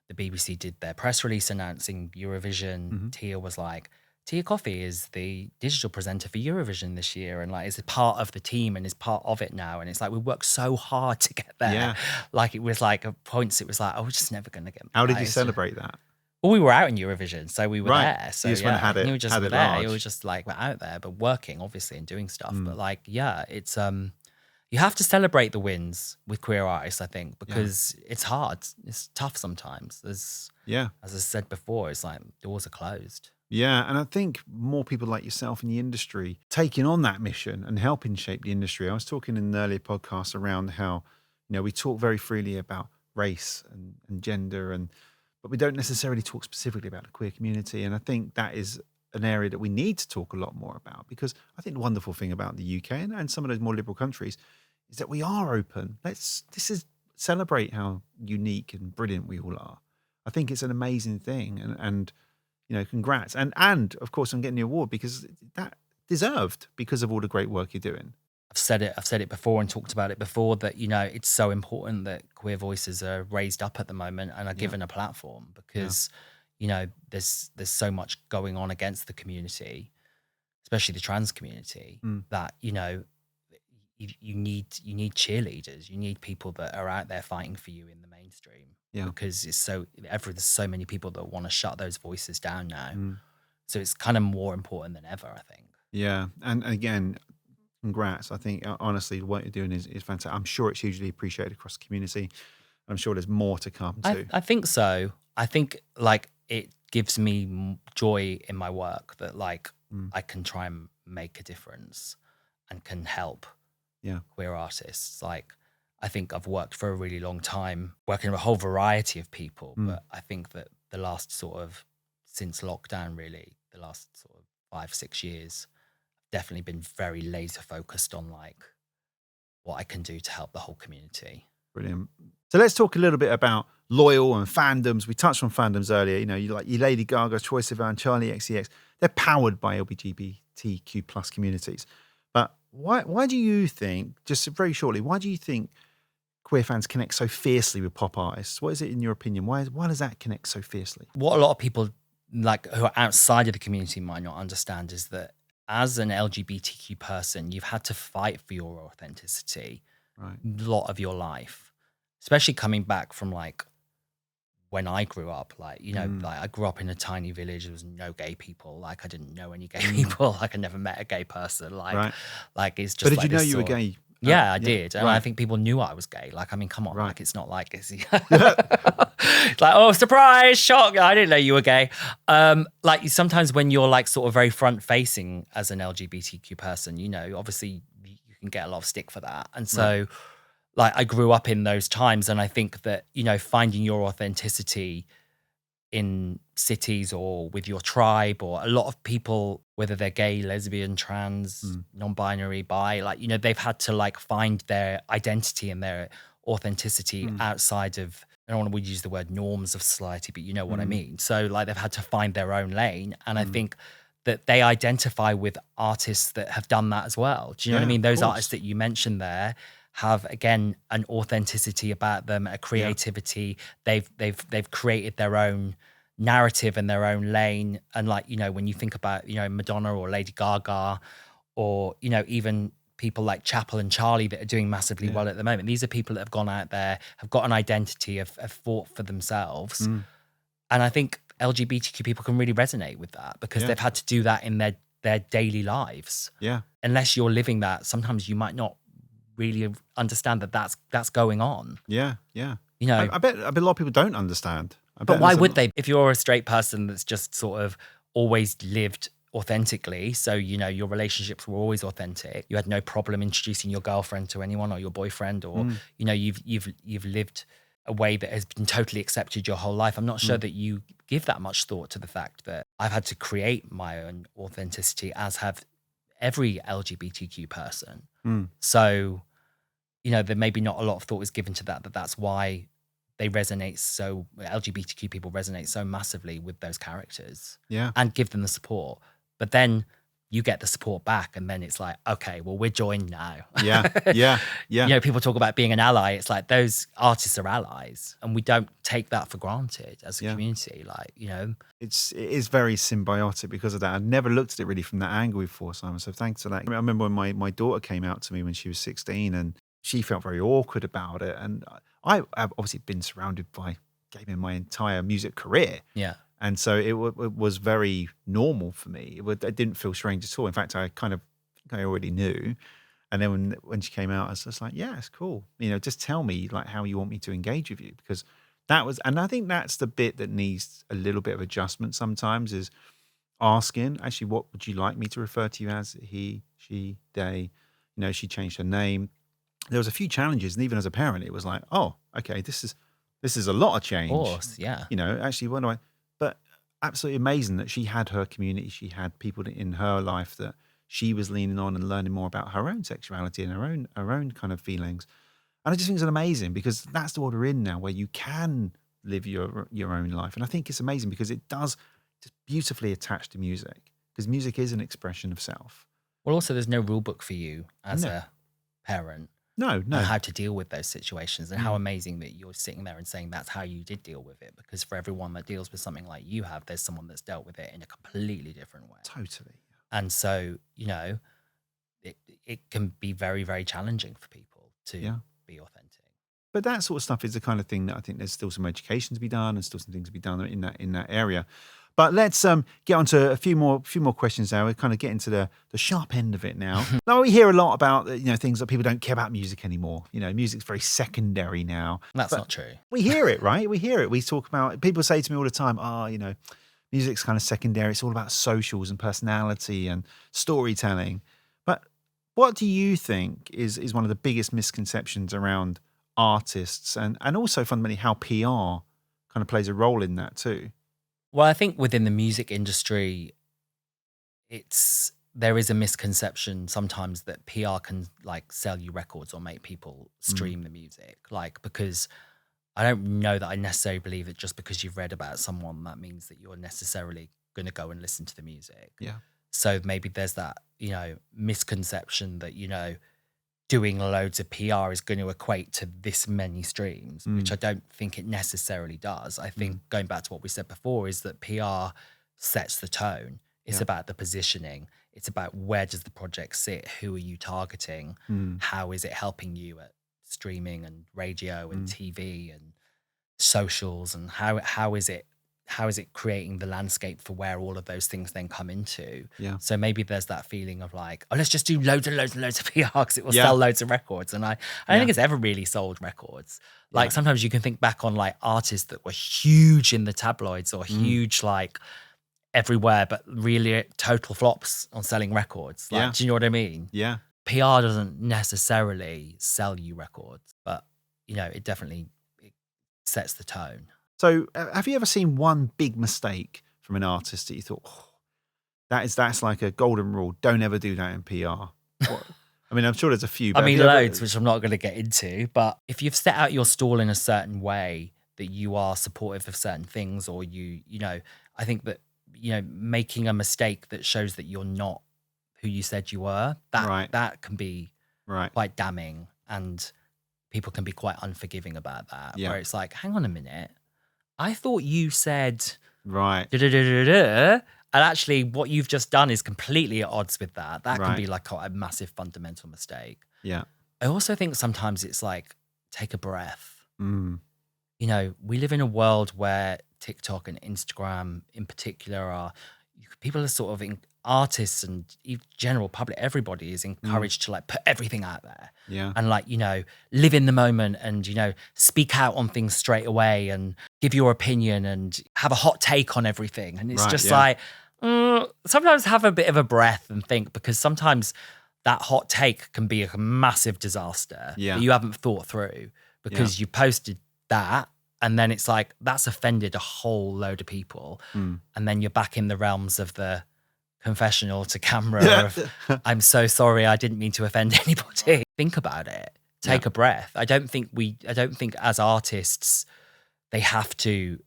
the BBC did their press release announcing Eurovision, Tia was like, Tia Kofi is the digital presenter for Eurovision this year and like is a part of the team and is part of it now. And it's like we worked so hard to get there. Yeah. Like it was like at points it was like, oh, we're just never going to get. How did like, you it's celebrate that? Well, we were out in Eurovision, so we were Right. there. So You just went and had it- we were just had it there. large. It was just like we're out there, but working obviously and doing stuff. But like, yeah, it's you have to celebrate the wins with queer artists, I think, because it's hard. It's tough sometimes. There's as I said before, it's like doors are closed. Yeah, and I think more people like yourself in the industry taking on that mission and helping shape the industry. I was talking in an earlier podcast around how, we talk very freely about race and gender, but we don't necessarily talk specifically about the queer community. And I think that is an area that we need to talk a lot more about, because I think the wonderful thing about the UK and some of those more liberal countries is that we are open. Celebrate how unique and brilliant we all are. I think it's an amazing thing, and congrats. And of course, I'm getting the award because that deserved because of all the great work you're doing. I've said it before and talked about it before that, it's so important that queer voices are raised up at the moment and are given a platform because, there's so much going on against the community, especially the trans community, that, you need cheerleaders. You need people that are out there fighting for you in the mainstream. Yeah. Because there's so many people that want to shut those voices down now. So it's kind of more important than ever, I think. Yeah. And again, congrats. I think honestly what you're doing is fantastic. I'm sure it's hugely appreciated across the community. I'm sure there's more to come too. I think so. I think like it gives me joy in my work that like I can try and make a difference and can help queer artists. Like I think I've worked for a really long time, working with a whole variety of people. But I think that the last since lockdown, really, the last 5-6 years, I've definitely been very laser focused on like what I can do to help the whole community. Brilliant. So let's talk a little bit about loyal and fandoms. We touched on fandoms earlier. You like your Lady Gaga, Troye Sivan, Charlie XCX. They're powered by LGBTQ plus communities. But why do you think, just very shortly, why do you think queer fans connect so fiercely with pop artists? What is it in your opinion? Why does that connect so fiercely? What a lot of people like who are outside of the community might not understand is that as an LGBTQ person, you've had to fight for your authenticity a lot of your life, especially coming back from like when I grew up, like, like I grew up in a tiny village. There was no gay people. Like I didn't know any gay people. Like I never met a gay person. Like it's just. But did like you know you were gay? Yeah, I did. And I think people knew I was gay. Like, I mean, come on. Like, it's not like it's like, oh, surprise, shock. I didn't know you were gay. Like sometimes when you're like sort of very front facing as an LGBTQ person, obviously you can get a lot of stick for that. And so like I grew up in those times. And I think that, finding your authenticity in cities or with your tribe, or a lot of people, whether they're gay, lesbian, trans, non-binary, bi, like, they've had to like find their identity and their authenticity outside of, I don't want to use the word norms of society, but you know what I mean? So like they've had to find their own lane. And I think that they identify with artists that have done that as well. Do you know what I mean? Those artists that you mentioned there have, again, an authenticity about them, a creativity. They've created their own narrative and their own lane. And like, when you think about, Madonna or Lady Gaga, or, even people like Chappell and Charlie that are doing massively well at the moment. These are people that have gone out there, have got an identity, have fought for themselves. And I think LGBTQ people can really resonate with that because they've had to do that in their daily lives. Yeah. Unless you're living that, sometimes you might not really understand that that's going on. Yeah, yeah. I bet a lot of people don't understand. But why would they? If you're a straight person that's just sort of always lived authentically, so your relationships were always authentic, you had no problem introducing your girlfriend to anyone or your boyfriend, or you've lived a way that has been totally accepted your whole life. I'm not sure that you give that much thought to the fact that I've had to create my own authenticity, as have every LGBTQ person. So, there may be not a lot of thought is given to that, that's why they resonate so, LGBTQ people resonate so massively with those characters. Yeah. And give them the support. But then you get the support back, and then it's like, okay, well, we're joined now. Yeah. You know, people talk about being an ally. It's like those artists are allies, and we don't take that for granted as a community. Like, you know, it is very symbiotic because of that. I'd never looked at it really from that angle before, Simon. So thanks for that. I remember when my daughter came out to me when she was 16, and she felt very awkward about it. And I have obviously been surrounded by gaming my entire music career. Yeah. And so it was very normal for me. It didn't feel strange at all. In fact, I already knew. And then when she came out, I was just like, yeah, it's cool. You know, just tell me like how you want me to engage with you, because and I think that's the bit that needs a little bit of adjustment sometimes, is asking, actually, what would you like me to refer to you as? He, she, they. You know, she changed her name. There was a few challenges, and even as a parent, it was like, oh, okay, this is a lot of change. Of course, yeah. You know, actually, what do I? But absolutely amazing that she had her community. She had people in her life that she was leaning on and learning more about her own sexuality and her own kind of feelings. And I just think it's amazing, because that's the world we're in now, where you can live your own life. And I think it's amazing because it does just beautifully attach to music, because music is an expression of self. Well, also, there's no rule book for you as a parent. No. And how to deal with those situations, and how amazing that you're sitting there and saying that's how you did deal with it. Because for everyone that deals with something like you have, there's someone that's dealt with it in a completely different way. Totally. And so, you know, it can be very, very challenging for people to be authentic. But that sort of stuff is the kind of thing that I think there's still some education to be done, and still some things to be done in that area. But let's get on to a few more questions now. We're kind of getting to the sharp end of it now. Now, we hear a lot about, you know, things that people don't care about music anymore. You know, music's very secondary now. That's not true. We hear it, right? We hear it. We talk about, people say to me all the time, you know, music's kind of secondary. It's all about socials and personality and storytelling. But what do you think is one of the biggest misconceptions around artists, and also fundamentally how PR kind of plays a role in that too? Well, I think within the music industry, there is a misconception sometimes that PR can like sell you records or make people stream the music. Like, because I don't know that I necessarily believe that just because you've read about someone, that means that you're necessarily going to go and listen to the music. Yeah. So maybe there's that, you know, misconception that, you know, doing loads of PR is going to equate to this many streams, which I don't think it necessarily does. I think going back to what we said before is that PR sets the tone. It's about the positioning. It's about where does the project sit? Who are you targeting? How is it helping you at streaming and radio and TV and socials? And how is it creating the landscape for where all of those things then come into? Yeah. So maybe there's that feeling of like, oh, let's just do loads and loads and loads of PR because it will sell loads of records. And I don't think it's ever really sold records. Like sometimes you can think back on like artists that were huge in the tabloids or huge like everywhere, but really total flops on selling records. Like, do you know what I mean? Yeah. PR doesn't necessarily sell you records, but you know, it sets the tone. So have you ever seen one big mistake from an artist that you thought, that's like a golden rule, don't ever do that in PR? I mean, I'm sure there's a few. But I mean, loads, which I'm not going to get into. But if you've set out your stall in a certain way that you are supportive of certain things, or you know, I think that, you know, making a mistake that shows that you're not who you said you were, that can be quite damning, and people can be quite unforgiving about that. Where it's like, hang on a minute, I thought you said and actually what you've just done is completely at odds with that. That can be like a massive fundamental mistake. Yeah. I also think sometimes it's like, take a breath. You know, we live in a world where TikTok and Instagram in particular people are sort of artists and general public, everybody is encouraged to like put everything out there and like, you know, live in the moment and, you know, speak out on things straight away and give your opinion and have a hot take on everything. And it's just like, sometimes have a bit of a breath and think, because sometimes that hot take can be a massive disaster that you haven't thought through because you posted that. And then it's like, that's offended a whole load of people. And then you're back in the realms of the confessional to camera of, I'm so sorry, I didn't mean to offend anybody. Think about it. Take a breath. I don't think as artists, they have to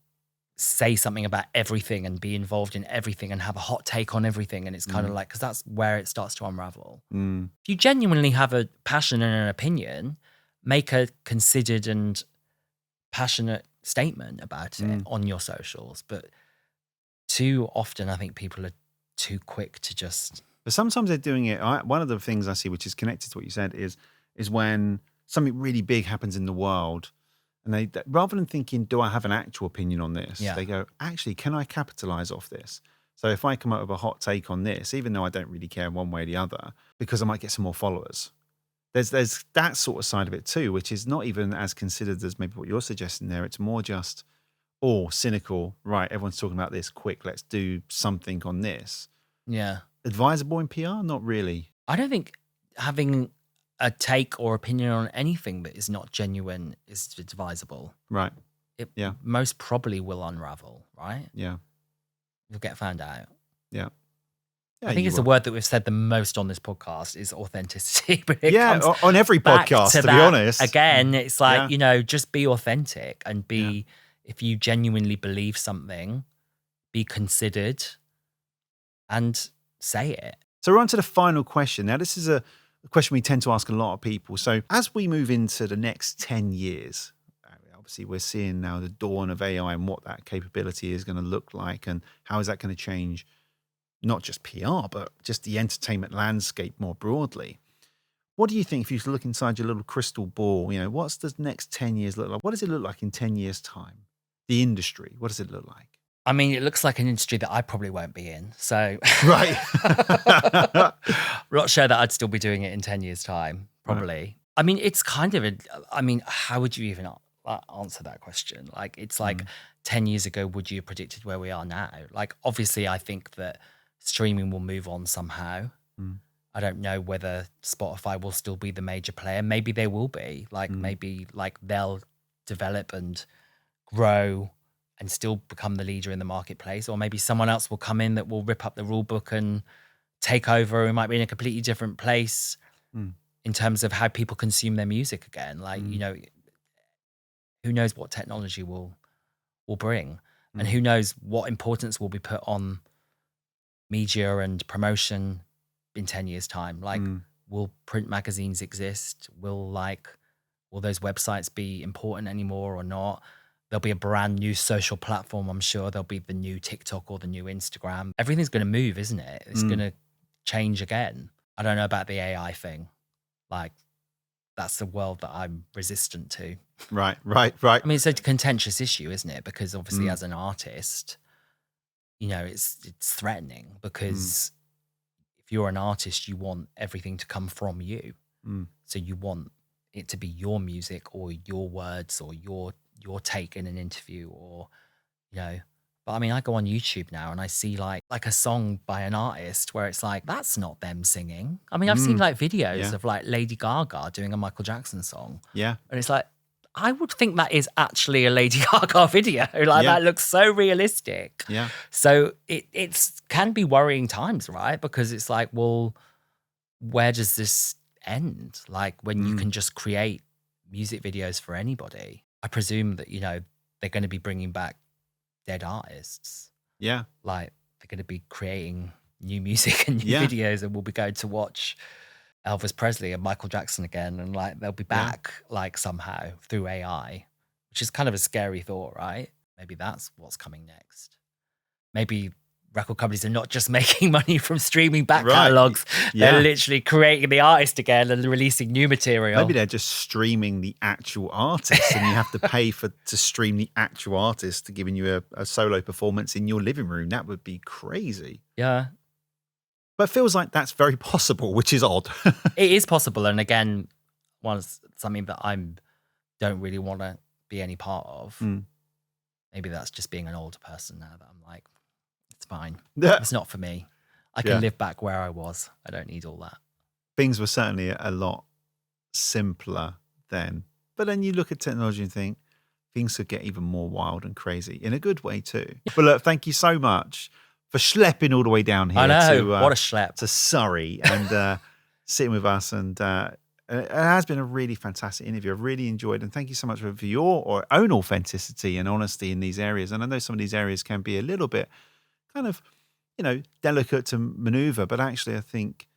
say something about everything and be involved in everything and have a hot take on everything. And it's kind of like, because that's where it starts to unravel. If you genuinely have a passion and an opinion, make a considered and passionate statement about it on your socials. But too often, I think people are too quick to just... But sometimes they're doing it. One of the things I see, which is connected to what you said, is when something really big happens in the world, and they rather than thinking, do I have an actual opinion on this? They go, actually, can I capitalize off this? So if I come up with a hot take on this, even though I don't really care one way or the other, because I might get some more followers. There's that sort of side of it too, which is not even as considered as maybe what you're suggesting there. It's more just, cynical. Right, everyone's talking about this. Quick, let's do something on this. Yeah. Advisable in PR? Not really. I don't think having a take or opinion on anything that is not genuine is advisable. Right. It most probably will unravel, right? Yeah. You'll get found out. Yeah. I think it's the word that we've said the most on this podcast is authenticity. But on every podcast, to be honest. Again, it's like, just be authentic and be, if you genuinely believe something, be considered and say it. So we're on to the final question. Now, this is a question we tend to ask a lot of people. So as we move into the next 10 years, obviously we're seeing now the dawn of AI and what that capability is going to look like and how is that going to change not just PR, but just the entertainment landscape more broadly. What do you think if you look inside your little crystal ball, what's the next 10 years look like? What does it look like in 10 years' time? The industry, what does it look like? I mean, it looks like an industry that I probably won't be in. So, right. I'm not sure that I'd still be doing it in 10 years' time, probably. Right. I mean, it's kind of how would you even answer that question? Like, it's like 10 years ago, would you have predicted where we are now? Like, obviously, I think that streaming will move on somehow. I don't know whether Spotify will still be the major player. Maybe they will be. Like, maybe like they'll develop and grow and still become the leader in the marketplace, or maybe someone else will come in that will rip up the rule book and take over. It might be in a completely different place in terms of how people consume their music again. Like, who knows what technology will bring, and who knows what importance will be put on media and promotion in 10 years' time. Like, will print magazines exist? Will those websites be important anymore or not? There'll be a brand new social platform, I'm sure. There'll be the new TikTok or the new Instagram. Everything's going to move, isn't it? It's going to change again. I don't know about the AI thing. Like, that's the world that I'm resistant to. Right. I mean, it's a contentious issue, isn't it? Because obviously as an artist, it's threatening because if you're an artist, you want everything to come from you. So you want it to be your music or your words or your take in an interview or, but I mean, I go on YouTube now and I see like a song by an artist where it's like, that's not them singing. I mean, I've seen like videos of like Lady Gaga doing a Michael Jackson song. Yeah. And it's like, I would think that is actually a Lady Gaga video. Like that looks so realistic. Yeah. So it can be worrying times, right? Because it's like, well, where does this end? Like when you can just create music videos for anybody. I presume that, they're going to be bringing back dead artists. Yeah. Like they're going to be creating new music and new videos, and we'll be going to watch Elvis Presley and Michael Jackson again. And like, they'll be back like somehow through AI, which is kind of a scary thought, right? Maybe that's what's coming next. Maybe record companies are not just making money from streaming back catalogs. They're literally creating the artist again and releasing new material. Maybe they're just streaming the actual artist and you have to pay to stream the actual artist to giving you a solo performance in your living room. That would be crazy. Yeah. But it feels like that's very possible, which is odd. It is possible. And again, something that I don't really want to be any part of. Maybe that's just being an older person now that I'm like, it's fine. It's not for me. I can live back where I was. I don't need all that. Things were certainly a lot simpler then. But then you look at technology and think things could get even more wild and crazy in a good way too. But look, thank you so much for schlepping all the way down here. I know, what a schlep. To Surrey and sitting with us and It has been a really fantastic interview. I've really enjoyed it. And thank you so much for your own authenticity and honesty in these areas. And I know some of these areas can be a little bit kind of, delicate to maneuver. But actually, I think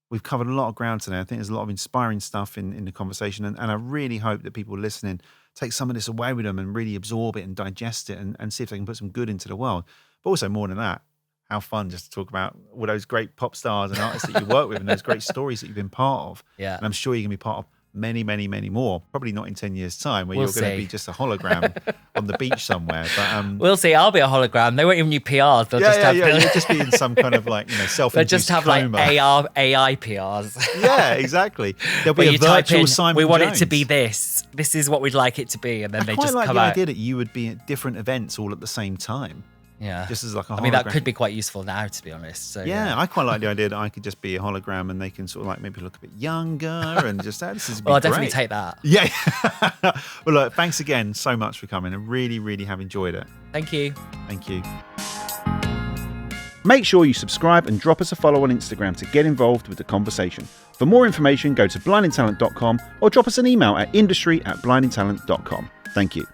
we've covered a lot of ground today. I think there's a lot of inspiring stuff in the conversation. And I really hope that people listening take some of this away with them and really absorb it and digest it and see if they can put some good into the world. But also more than that, how fun just to talk about all those great pop stars and artists that you work with and those great stories that you've been part of. Yeah. And I'm sure you're going to be part of many, many, many more. Probably not in 10 years' time where you're going to be just a hologram on the beach somewhere. But we'll see. I'll be a hologram. They won't even need PRs. They'll You'll just be in some kind of self-induced They'll just have coma. AI PRs. Yeah, exactly. There'll be a virtual Simon we want Jones. it to be this. This is what we'd like it to be. And then they just come out. I quite like the idea that you would be at different events all at the same time. Yeah. Just as like a hologram. I mean, that could be quite useful now, to be honest. So, yeah, I quite like the idea that I could just be a hologram and they can sort of maybe look a bit younger and just, this is Well, I'll definitely take that. Yeah. Well, look, thanks again so much for coming. I really, really have enjoyed it. Thank you. Thank you. Make sure you subscribe and drop us a follow on Instagram to get involved with the conversation. For more information, go to blindingtalent.com or drop us an email at industry@blindingtalent.com. Thank you.